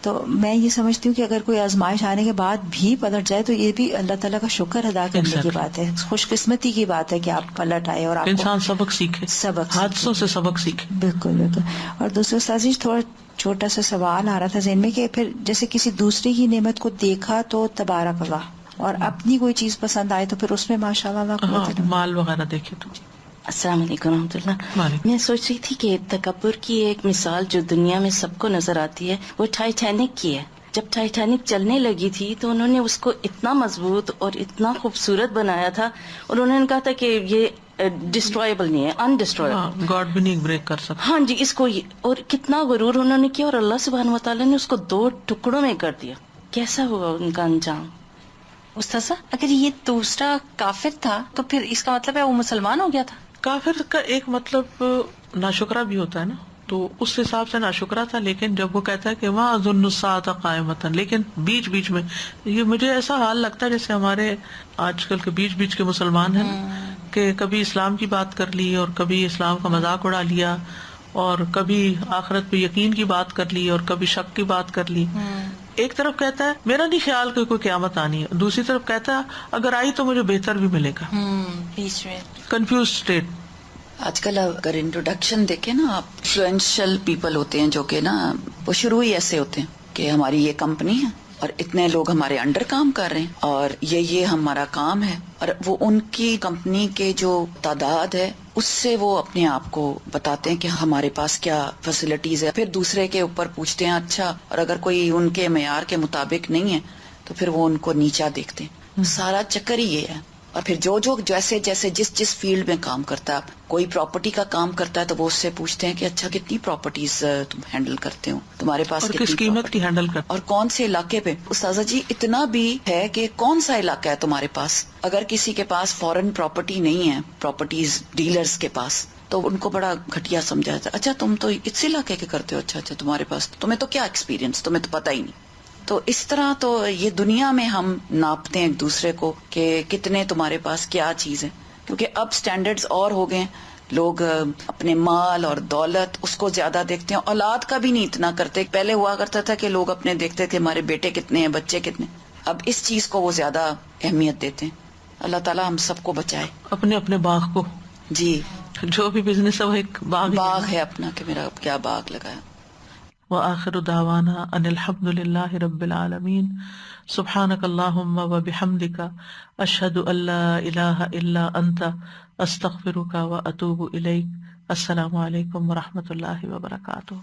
تو میں یہ سمجھتی ہوں کہ اگر کوئی آزمائش آنے کے بعد بھی پلٹ جائے تو یہ بھی اللہ تعالیٰ کا شکر ادا کرنے کی بات ہے، خوش قسمتی کی بات ہے کہ آپ پلٹ آئے اور آپ انسان سبق سیکھے، حادثوں سے سبق سیکھے. بالکل بالکل. اور دوسرے استاذ جی تھوڑا چھوٹا سا سوال آ رہا تھا ذہن میں کہ پھر جیسے کسی دوسرے کی نعمت کو دیکھا تو تبارک اللہ، اور اپنی کوئی چیز پسند آئے تو پھر اس میں ماشاء اللہ مال وغیرہ دیکھے تو. السلام علیکم ورحمۃ اللہ. میں سوچ رہی تھی کہ تکبر کی ایک مثال جو دنیا میں سب کو نظر آتی ہے وہ ٹائٹینک کی ہے. جب ٹائٹینک چلنے لگی تھی تو انہوں نے اس کو اتنا مضبوط اور اتنا خوبصورت بنایا تھا، اور انہوں نے کہا تھا کہ یہ ڈسٹرائبل نہیں ہے، انڈسٹرائبل، گاڈ بھی نہیں بریک کر سکتا. ہاں جی، اس کو اور کتنا غرور انہوں نے کیا، اور اللہ سبحانہ و تعالیٰ نے اس کو 2 ٹکڑوں میں کر دیا. کیسا ہوا ان کا انجام؟ استاذہ اگر یہ دوسرا کافر تھا تو پھر اس کا مطلب ہے وہ مسلمان ہو گیا تھا؟ کافر کا ایک مطلب ناشکرا بھی ہوتا ہے نا، تو اس حساب سے ناشکرا تھا. لیکن جب وہ کہتا ہے کہ وہاں اظن الساعۃ قائمۃ، لیکن بیچ بیچ میں یہ مجھے ایسا حال لگتا ہے جیسے ہمارے آج کل کے بیچ بیچ کے مسلمان ہیں کہ کبھی اسلام کی بات کر لی اور کبھی اسلام کا مذاق اڑا لیا، اور کبھی آخرت پہ یقین کی بات کر لی اور کبھی شک کی بات کر لی. ایک طرف کہتا ہے میرا نہیں خیال کہ کوئی قیامت آنی ہے، دوسری طرف کہتا ہے اگر آئی تو مجھے بہتر بھی ملے گا. بیچ میں کنفیوز اسٹیٹ. آج کل اگر انٹروڈکشن دیکھیں نا، آپ انفلوئنشل پیپل ہوتے ہیں جو کہ نا وہ شروع ہی ایسے ہوتے ہیں کہ ہماری یہ کمپنی ہے اور اتنے لوگ ہمارے انڈر کام کر رہے ہیں اور یہ ہمارا کام ہے، اور وہ ان کی کمپنی کے جو تعداد ہے اس سے وہ اپنے آپ کو بتاتے ہیں کہ ہمارے پاس کیا فیسلٹیز ہے. پھر دوسرے کے اوپر پوچھتے ہیں اچھا، اور اگر کوئی ان کے معیار کے مطابق نہیں ہے تو پھر وہ ان کو نیچا دیکھتے ہیں. سارا چکر ہی یہ ہے. اور پھر جو جیسے جیسے جس فیلڈ میں کام کرتا ہے, کوئی پراپرٹی کا کام کرتا ہے تو وہ اس سے پوچھتے ہیں کہ اچھا کتنی پراپرٹیز تم ہینڈل کرتے ہو, تمہارے پاس اور کتنی کس قیمت کی ہینڈل کرتے اور کون سے علاقے پہ. استاذہ جی اتنا بھی ہے کہ کون سا علاقہ ہے تمہارے پاس. اگر کسی کے پاس فورن پراپرٹی نہیں ہے, پراپرٹیز ڈیلرز کے پاس, تو ان کو بڑا گھٹیا سمجھا جاتا ہے. اچھا تم تو اس علاقے کے کرتے ہو, اچھا تمہارے پاس, تمہیں تو کیا ایکسپیرینس, تمہیں تو پتہ ہی نہیں. تو اس طرح تو یہ دنیا میں ہم ناپتے ہیں ایک دوسرے کو کہ کتنے تمہارے پاس کیا چیز ہے, کیونکہ اب سٹینڈرڈز اور ہو گئے ہیں. لوگ اپنے مال اور دولت اس کو زیادہ دیکھتے ہیں, اولاد کا بھی نہیں اتنا کرتے. پہلے ہوا کرتا تھا کہ لوگ اپنے دیکھتے تھے ہمارے بیٹے کتنے ہیں, بچے کتنے. اب اس چیز کو وہ زیادہ اہمیت دیتے ہیں. اللہ تعالیٰ ہم سب کو بچائے. اپنے اپنے باغ کو, جی جو بھی بزنس ہے وہ ایک باغ ہے اپنا, کہ میرا کیا باغ لگایا. وآخر دعوانا ان الحمد للہ رب العالمین. سبحانک اللہم وبحمدک اشہد ان لا الہ الا انت استغفرک واتوب الیک. السلام علیکم ورحمۃ اللہ وبرکاتہ.